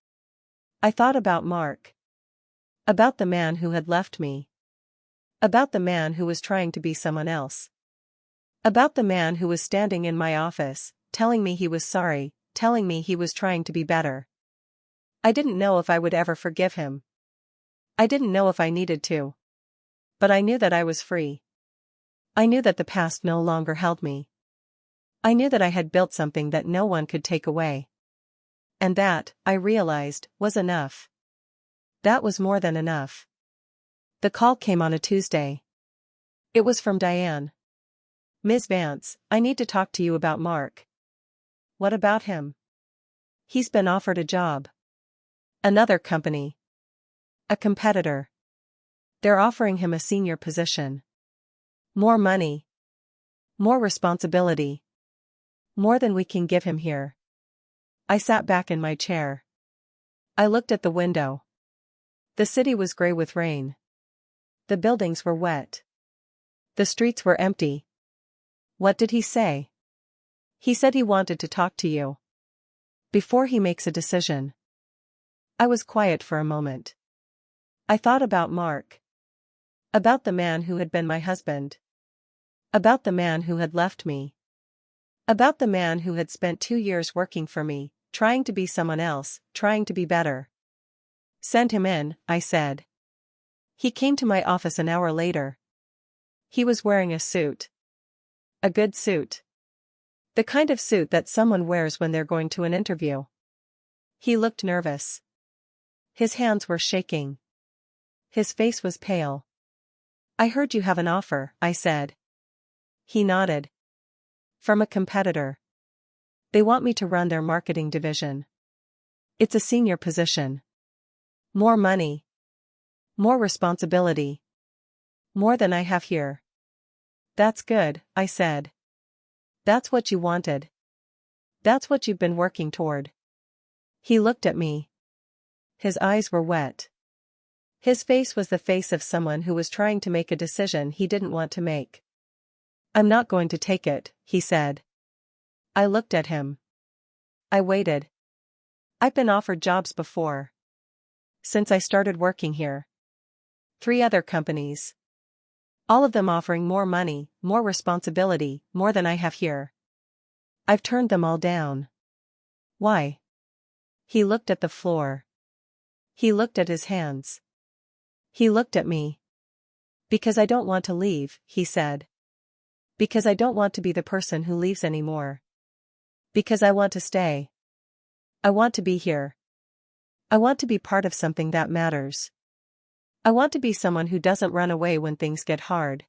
I thought about Mark. About the man who had left me. About the man who was trying to be someone else. About the man who was standing in my office, telling me he was sorry, telling me he was trying to be better. I didn't know if I would ever forgive him. I didn't know if I needed to. But I knew that I was free. I knew that the past no longer held me. I knew that I had built something that no one could take away. And that, I realized, was enough. That was more than enough. The call came on a Tuesday. It was from Diane. "Ms. Vance, I need to talk to you about Mark." "What about him?" "He's been offered a job. Another company. A competitor. They're offering him a senior position. More money. More responsibility. More than we can give him here." I sat back in my chair. I looked at the window. The city was gray with rain. The buildings were wet. The streets were empty. "What did he say?" "He said he wanted to talk to you. Before he makes a decision." I was quiet for a moment. I thought about Mark. About the man who had been my husband. About the man who had left me. About the man who had spent 2 years working for me, trying to be someone else, trying to be better. "Send him in," I said. He came to my office an hour later. He was wearing a suit. A good suit. The kind of suit that someone wears when they're going to an interview. He looked nervous. His hands were shaking. His face was pale. "I heard you have an offer," I said. He nodded. "From a competitor. They want me to run their marketing division. It's a senior position. More money. More responsibility. More than I have here." "That's good," I said. "That's what you wanted. That's what you've been working toward." He looked at me. His eyes were wet. His face was the face of someone who was trying to make a decision he didn't want to make. "I'm not going to take it," he said. I looked at him. I waited. I've been offered jobs before. Since I started working here. 3 other companies. All of them offering more money, more responsibility, more than I have here. I've turned them all down. Why? He looked at the floor. He looked at his hands. He looked at me. "Because I don't want to leave," he said. "Because I don't want to be the person who leaves anymore. Because I want to stay. I want to be here. I want to be part of something that matters. I want to be someone who doesn't run away when things get hard."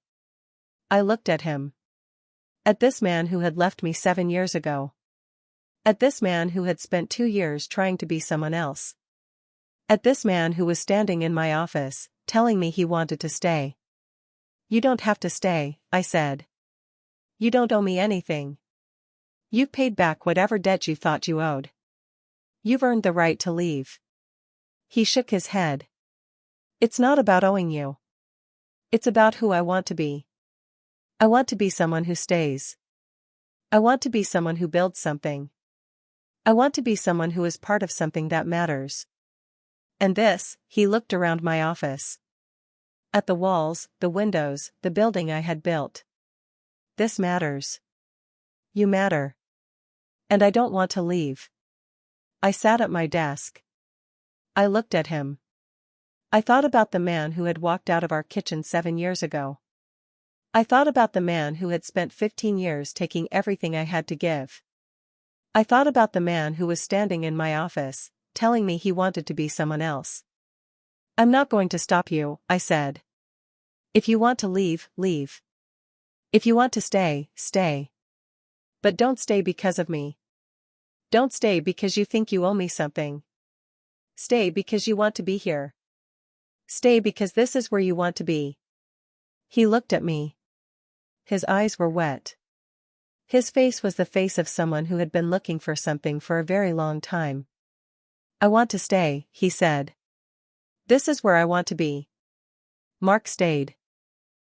I looked at him. At this man who had left me 7 years ago. At this man who had spent 2 years trying to be someone else. At this man who was standing in my office, telling me he wanted to stay. "You don't have to stay," I said. "You don't owe me anything. You've paid back whatever debt you thought you owed. You've earned the right to leave." He shook his head. "It's not about owing you. It's about who I want to be. I want to be someone who stays. I want to be someone who builds something. I want to be someone who is part of something that matters." And this, he looked around my office. At the walls, the windows, the building I had built. "This matters. You matter. And I don't want to leave." I sat at my desk. I looked at him. I thought about the man who had walked out of our kitchen 7 years ago. I thought about the man who had spent 15 years taking everything I had to give. I thought about the man who was standing in my office, telling me he wanted to be someone else. "I'm not going to stop you," I said. "If you want to leave, leave. If you want to stay, stay. But don't stay because of me. Don't stay because you think you owe me something. Stay because you want to be here. Stay because this is where you want to be." He looked at me. His eyes were wet. His face was the face of someone who had been looking for something for a very long time. "I want to stay," he said. "This is where I want to be." Mark stayed.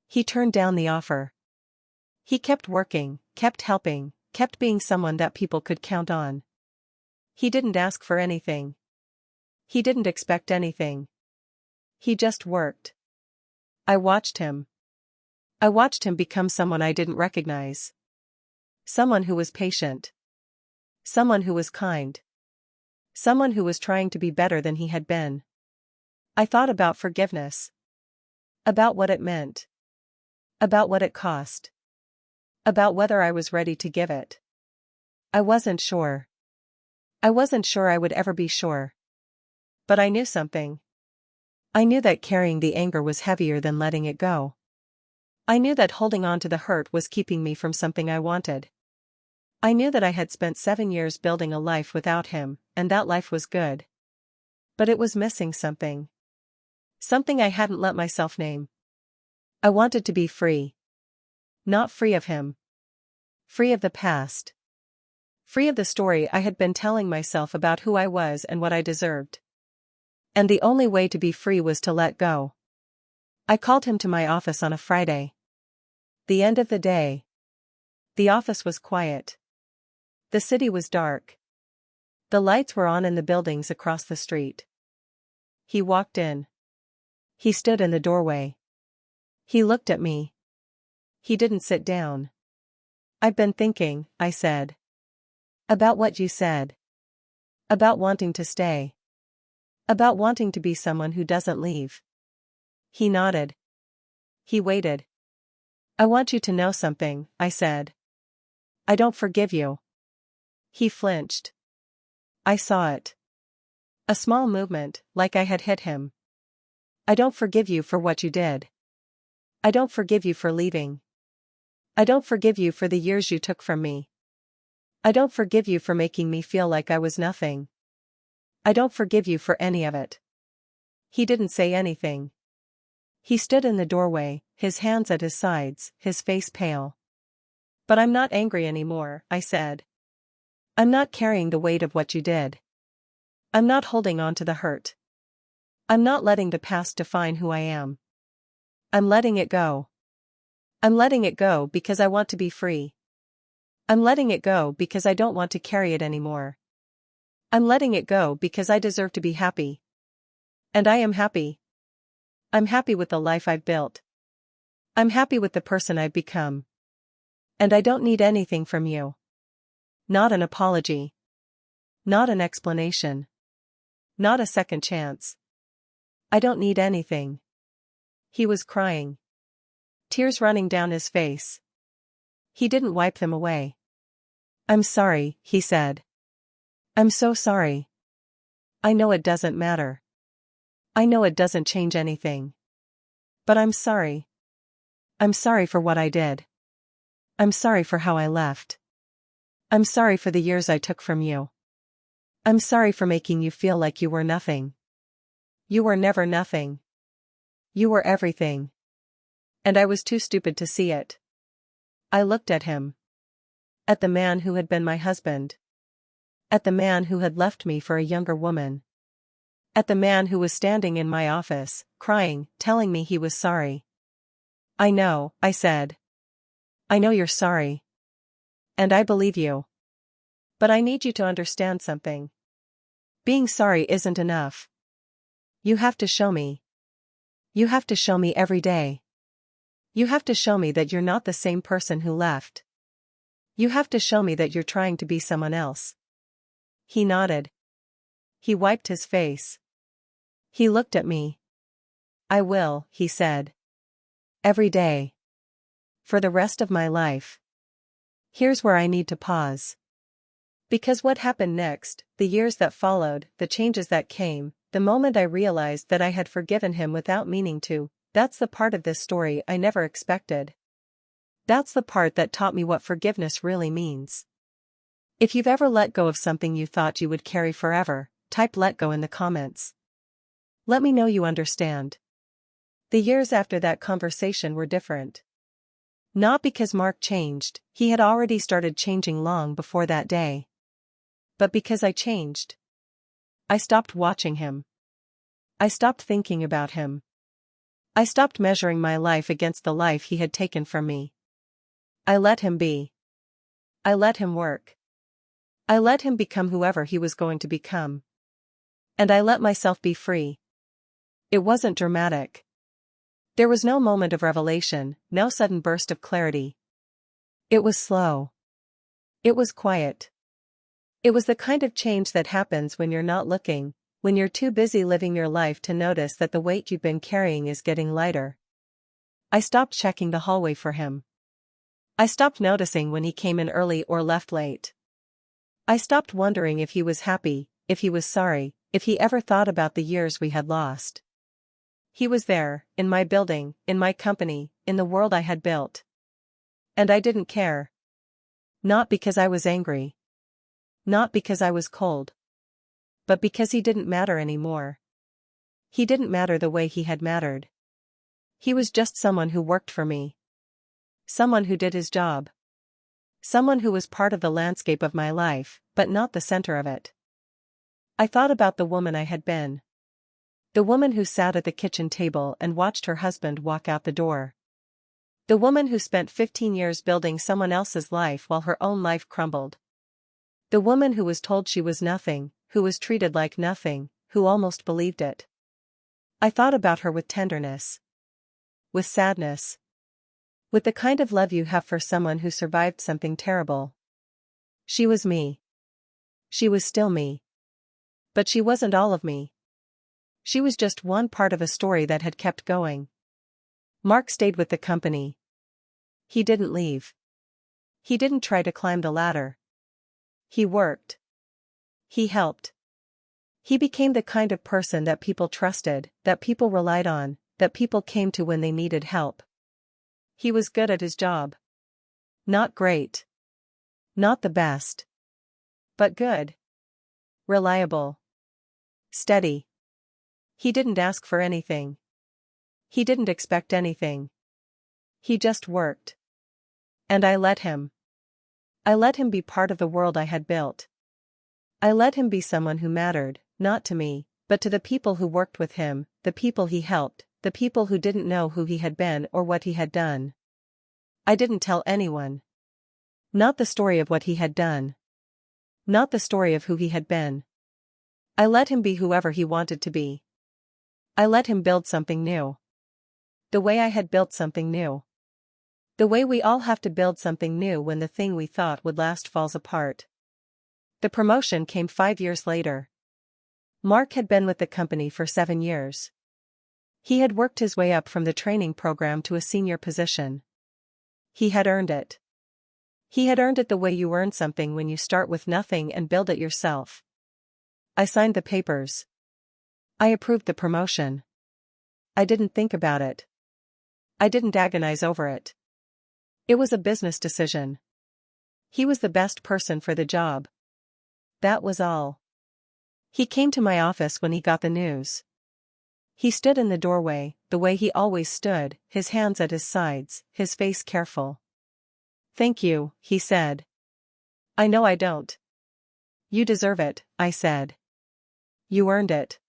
He turned down the offer. He kept working, kept helping, kept being someone that people could count on. He didn't ask for anything. He didn't expect anything. He just worked. I watched him. I watched him become someone I didn't recognize. Someone who was patient. Someone who was kind. Someone who was trying to be better than he had been. I thought about forgiveness. About what it meant. About what it cost. About whether I was ready to give it. I wasn't sure. I wasn't sure I would ever be sure. But I knew something. I knew that carrying the anger was heavier than letting it go. I knew that holding on to the hurt was keeping me from something I wanted. I knew that I had spent 7 years building a life without him, and that life was good. But it was missing something. Something I hadn't let myself name. I wanted to be free. Not free of him. Free of the past. Free of the story I had been telling myself about who I was and what I deserved. And the only way to be free was to let go. I called him to my office on a Friday. The end of the day. The office was quiet. The city was dark. The lights were on in the buildings across the street. He walked in. He stood in the doorway. He looked at me. He didn't sit down. "I've been thinking," I said. "About what you said. About wanting to stay. About wanting to be someone who doesn't leave." He nodded. He waited. "I want you to know something," I said. "I don't forgive you." He flinched. I saw it. A small movement, like I had hit him. "I don't forgive you for what you did. I don't forgive you for leaving. I don't forgive you for the years you took from me. I don't forgive you for making me feel like I was nothing. I don't forgive you for any of it." He didn't say anything. He stood in the doorway, his hands at his sides, his face pale. "But I'm not angry anymore," I said. "I'm not carrying the weight of what you did. I'm not holding on to the hurt. I'm not letting the past define who I am. I'm letting it go. I'm letting it go because I want to be free. I'm letting it go because I don't want to carry it anymore. I'm letting it go because I deserve to be happy. And I am happy. I'm happy with the life I've built. I'm happy with the person I've become. And I don't need anything from you. Not an apology. Not an explanation. Not a second chance. I don't need anything." He was crying. Tears running down his face. He didn't wipe them away. "I'm sorry," he said. "I'm so sorry. I know it doesn't matter. I know it doesn't change anything. But I'm sorry. I'm sorry for what I did. I'm sorry for how I left. I'm sorry for the years I took from you. I'm sorry for making you feel like you were nothing. You were never nothing. You were everything. And I was too stupid to see it." I looked at him. At the man who had been my husband. At the man who had left me for a younger woman. At the man who was standing in my office, crying, telling me he was sorry. "I know," I said. "I know you're sorry. And I believe you. But I need you to understand something. Being sorry isn't enough. You have to show me. You have to show me every day. You have to show me that you're not the same person who left. You have to show me that you're trying to be someone else." He nodded. He wiped his face. He looked at me. "I will," he said. "Every day. For the rest of my life." Here's where I need to pause. Because what happened next, the years that followed, the changes that came, the moment I realized that I had forgiven him without meaning to, that's the part of this story I never expected. That's the part that taught me what forgiveness really means. If you've ever let go of something you thought you would carry forever, type "let go" in the comments. Let me know you understand. The years after that conversation were different. Not because Mark changed, he had already started changing long before that day. But because I changed. I stopped watching him. I stopped thinking about him. I stopped measuring my life against the life he had taken from me. I let him be. I let him work. I let him become whoever he was going to become. And I let myself be free. It wasn't dramatic. There was no moment of revelation, no sudden burst of clarity. It was slow. It was quiet. It was the kind of change that happens when you're not looking, when you're too busy living your life to notice that the weight you've been carrying is getting lighter. I stopped checking the hallway for him. I stopped noticing when he came in early or left late. I stopped wondering if he was happy, if he was sorry, if he ever thought about the years we had lost. He was there, in my building, in my company, in the world I had built. And I didn't care. Not because I was angry. Not because I was cold. But because he didn't matter anymore. He didn't matter the way he had mattered. He was just someone who worked for me. Someone who did his job. Someone who was part of the landscape of my life, but not the center of it. I thought about the woman I had been. The woman who sat at the kitchen table and watched her husband walk out the door. The woman who spent 15 years building someone else's life while her own life crumbled. The woman who was told she was nothing, who was treated like nothing, who almost believed it. I thought about her with tenderness. With sadness. With the kind of love you have for someone who survived something terrible. She was me. She was still me. But she wasn't all of me. She was just one part of a story that had kept going. Mark stayed with the company. He didn't leave. He didn't try to climb the ladder. He worked. He helped. He became the kind of person that people trusted, that people relied on, that people came to when they needed help. He was good at his job. Not great. Not the best. But good. Reliable. Steady. He didn't ask for anything. He didn't expect anything. He just worked. And I let him. I let him be part of the world I had built. I let him be someone who mattered, not to me, but to the people who worked with him, the people he helped, the people who didn't know who he had been or what he had done. I didn't tell anyone. Not the story of what he had done. Not the story of who he had been. I let him be whoever he wanted to be. I let him build something new. The way I had built something new. The way we all have to build something new when the thing we thought would last falls apart. The promotion came 5 years later. Mark had been with the company for 7 years. He had worked his way up from the training program to a senior position. He had earned it. He had earned it the way you earn something when you start with nothing and build it yourself. I signed the papers. I approved the promotion. I didn't think about it. I didn't agonize over it. It was a business decision. He was the best person for the job. That was all. He came to my office when he got the news. He stood in the doorway, the way he always stood, his hands at his sides, his face careful. "Thank you," he said. "I know I don't." "You deserve it," I said. "You earned it.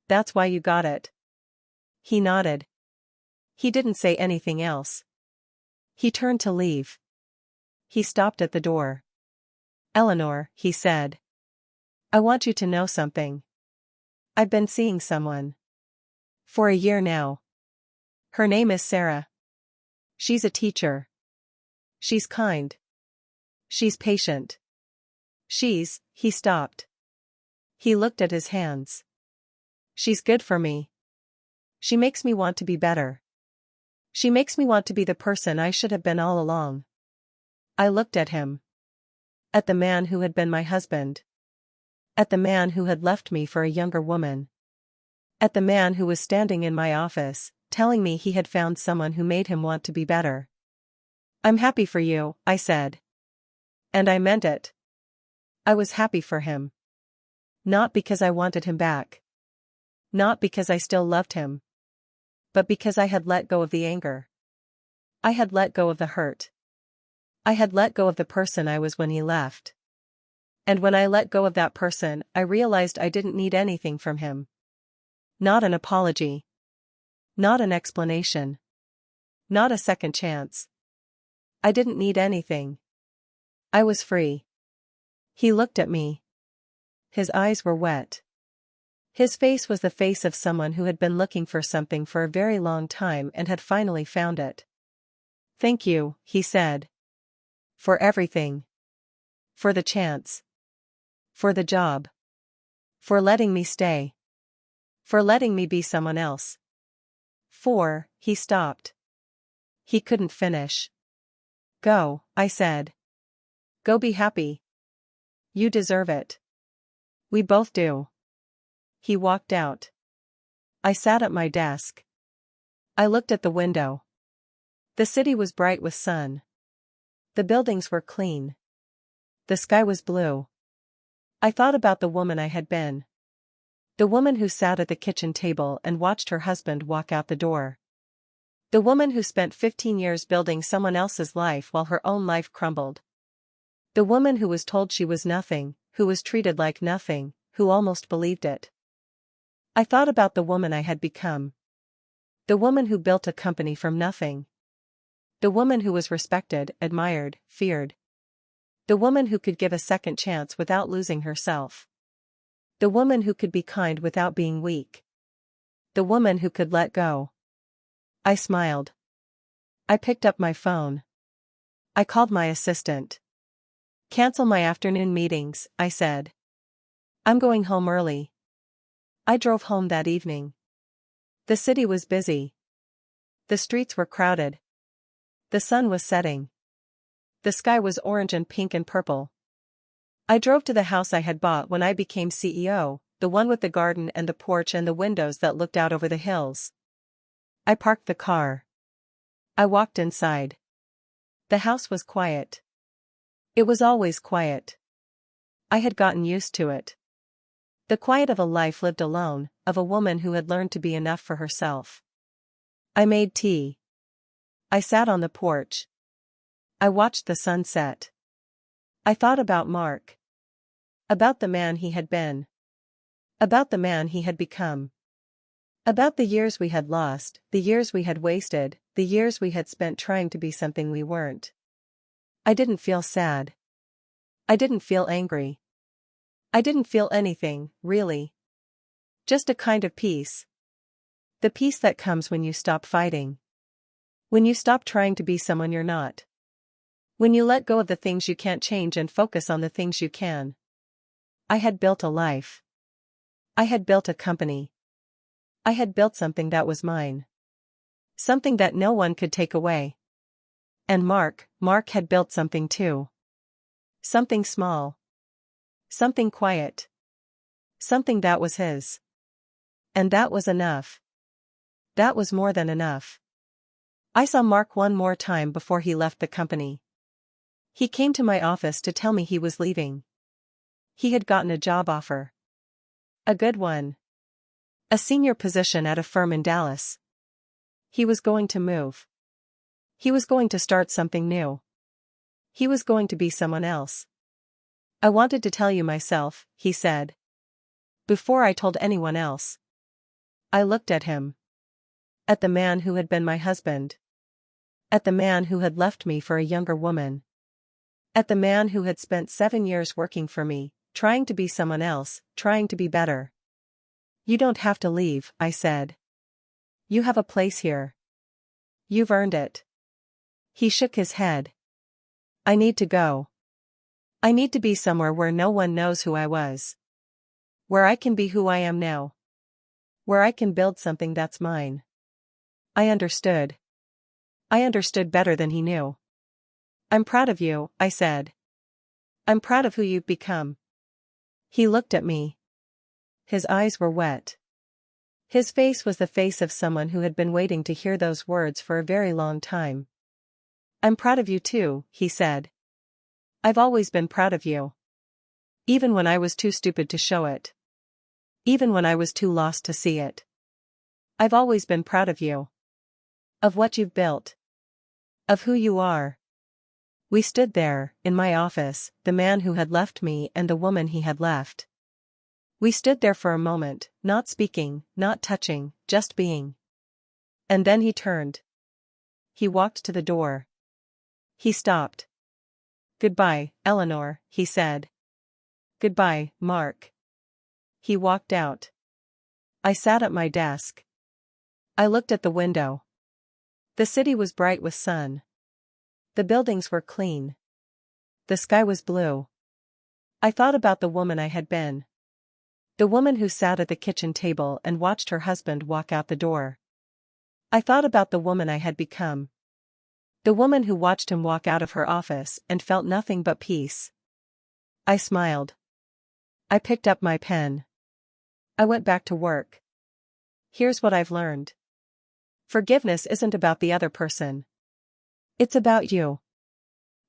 That's why you got it." He nodded. He didn't say anything else. He turned to leave. He stopped at the door. "Eleanor," he said. "I want you to know something. I've been seeing someone. For a year now. Her name is Sarah. She's a teacher. She's kind. She's patient. He stopped. He looked at his hands. She's good for me. She makes me want to be better. She makes me want to be the person I should have been all along." I looked at him. At the man who had been my husband. At the man who had left me for a younger woman. At the man who was standing in my office, telling me he had found someone who made him want to be better. "I'm happy for you," I said. And I meant it. I was happy for him. Not because I wanted him back. Not because I still loved him. But because I had let go of the anger. I had let go of the hurt. I had let go of the person I was when he left. And when I let go of that person, I realized I didn't need anything from him. Not an apology. Not an explanation. Not a second chance. I didn't need anything. I was free. He looked at me. His eyes were wet. His face was the face of someone who had been looking for something for a very long time and had finally found it. "Thank you," he said. "For everything. For the chance. For the job. For letting me stay. For letting me be someone else. He stopped. He couldn't finish. Go, I said. Go be happy. You deserve it. We both do. He walked out. I sat at my desk. I looked at the window. The city was bright with sun. The buildings were clean. The sky was blue. I thought about the woman I had been. The woman who sat at the kitchen table and watched her husband walk out the door. The woman who spent 15 years building someone else's life while her own life crumbled. The woman who was told she was nothing, who was treated like nothing, who almost believed it. I thought about the woman I had become. The woman who built a company from nothing. The woman who was respected, admired, feared. The woman who could give a second chance without losing herself. The woman who could be kind without being weak. The woman who could let go. I smiled. I picked up my phone. I called my assistant. Cancel my afternoon meetings, I said. I'm going home early. I drove home that evening. The city was busy. The streets were crowded. The sun was setting. The sky was orange and pink and purple. I drove to the house I had bought when I became CEO, the one with the garden and the porch and the windows that looked out over the hills. I parked the car. I walked inside. The house was quiet. It was always quiet. I had gotten used to it. The quiet of a life lived alone, of a woman who had learned to be enough for herself. I made tea. I sat on the porch. I watched the sunset. I thought about Mark. About the man he had been. About the man he had become. About the years we had lost, the years we had wasted, the years we had spent trying to be something we weren't. I didn't feel sad. I didn't feel angry. I didn't feel anything, really. Just a kind of peace. The peace that comes when you stop fighting. When you stop trying to be someone you're not. When you let go of the things you can't change and focus on the things you can. I had built a life. I had built a company. I had built something that was mine. Something that no one could take away. And Mark had built something too. Something small. Something quiet. Something that was his. And that was enough. That was more than enough. I saw Mark one more time before he left the company. He came to my office to tell me he was leaving. He had gotten a job offer. A good one. A senior position at a firm in Dallas. He was going to move. He was going to start something new. He was going to be someone else. I wanted to tell you myself, he said. Before I told anyone else. I looked at him. At the man who had been my husband. At the man who had left me for a younger woman. At the man who had spent 7 years working for me, trying to be someone else, trying to be better. You don't have to leave, I said. You have a place here. You've earned it. He shook his head. I need to go. I need to be somewhere where no one knows who I was. Where I can be who I am now. Where I can build something that's mine. I understood. I understood better than he knew. I'm proud of you, I said. I'm proud of who you've become. He looked at me. His eyes were wet. His face was the face of someone who had been waiting to hear those words for a very long time. I'm proud of you too, he said. I've always been proud of you. Even when I was too stupid to show it. Even when I was too lost to see it. I've always been proud of you. Of what you've built. Of who you are. We stood there, in my office, the man who had left me and the woman he had left. We stood there for a moment, not speaking, not touching, just being. And then he turned. He walked to the door. He stopped. Goodbye, Eleanor, he said. Goodbye, Mark. He walked out. I sat at my desk. I looked at the window. The city was bright with sun. The buildings were clean. The sky was blue. I thought about the woman I had been. The woman who sat at the kitchen table and watched her husband walk out the door. I thought about the woman I had become. The woman who watched him walk out of her office and felt nothing but peace. I smiled. I picked up my pen. I went back to work. Here's what I've learned. Forgiveness isn't about the other person. It's about you.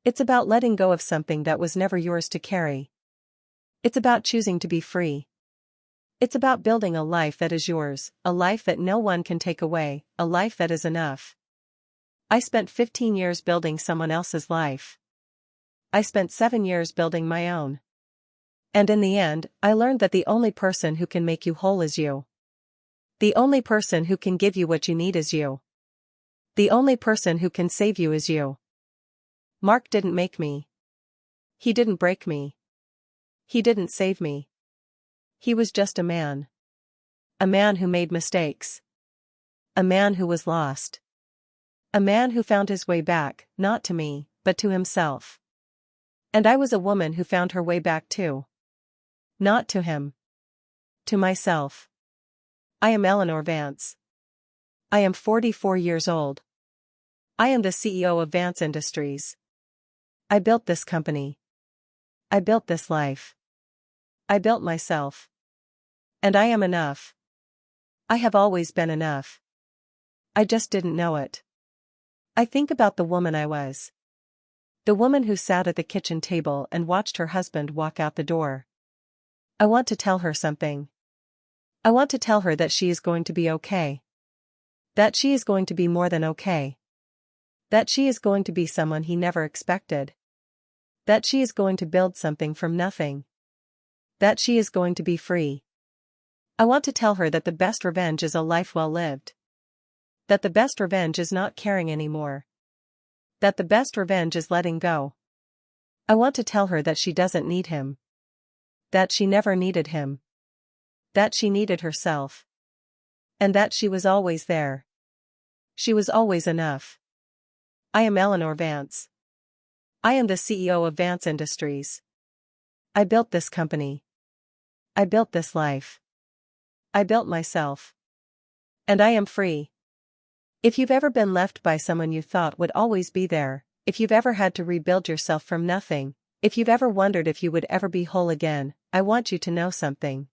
It's about letting go of something that was never yours to carry. It's about choosing to be free. It's about building a life that is yours, a life that no one can take away, a life that is enough. I spent 15 years building someone else's life. I spent 7 years building my own. And in the end, I learned that the only person who can make you whole is you. The only person who can give you what you need is you. The only person who can save you is you. Mark didn't make me. He didn't break me. He didn't save me. He was just a man. A man who made mistakes. A man who was lost. A man who found his way back, not to me, but to himself. And I was a woman who found her way back too. Not to him. To myself. I am Eleanor Vance. I am 44 years old. I am the CEO of Vance Industries. I built this company. I built this life. I built myself. And I am enough. I have always been enough. I just didn't know it. I think about the woman I was. The woman who sat at the kitchen table and watched her husband walk out the door. I want to tell her something. I want to tell her that she is going to be okay. That she is going to be more than okay. That she is going to be someone he never expected. That she is going to build something from nothing. That she is going to be free. I want to tell her that the best revenge is a life well lived. That the best revenge is not caring anymore. That the best revenge is letting go. I want to tell her that she doesn't need him. That she never needed him. That she needed herself. And that she was always there. She was always enough. I am Eleanor Vance. I am the CEO of Vance Industries. I built this company. I built this life. I built myself. And I am free. If you've ever been left by someone you thought would always be there, if you've ever had to rebuild yourself from nothing, if you've ever wondered if you would ever be whole again, I want you to know something.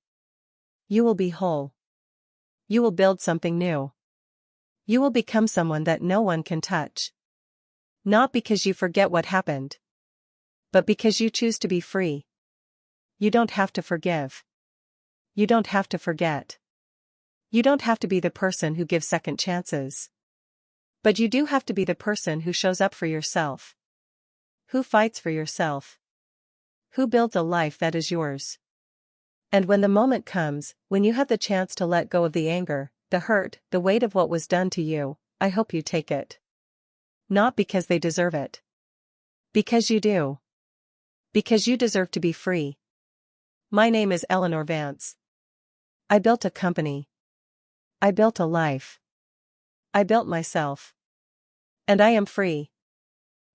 You will be whole. You will build something new. You will become someone that no one can touch. Not because you forget what happened, but because you choose to be free. You don't have to forgive. You don't have to forget. You don't have to be the person who gives second chances. But you do have to be the person who shows up for yourself. Who fights for yourself. Who builds a life that is yours. And when the moment comes, when you have the chance to let go of the anger, the hurt, the weight of what was done to you, I hope you take it. Not because they deserve it. Because you do. Because you deserve to be free. My name is Eleanor Vance. I built a company. I built a life. I built myself. And I am free.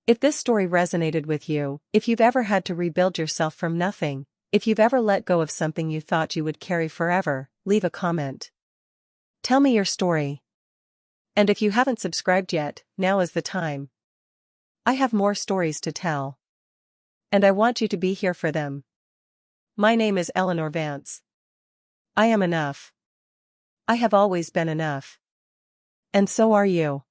If this story resonated with you, if you've ever had to rebuild yourself from nothing, if you've ever let go of something you thought you would carry forever, leave a comment. Tell me your story. And if you haven't subscribed yet, now is the time. I have more stories to tell. And I want you to be here for them. My name is Eleanor Vance. I am enough. I have always been enough. And so are you.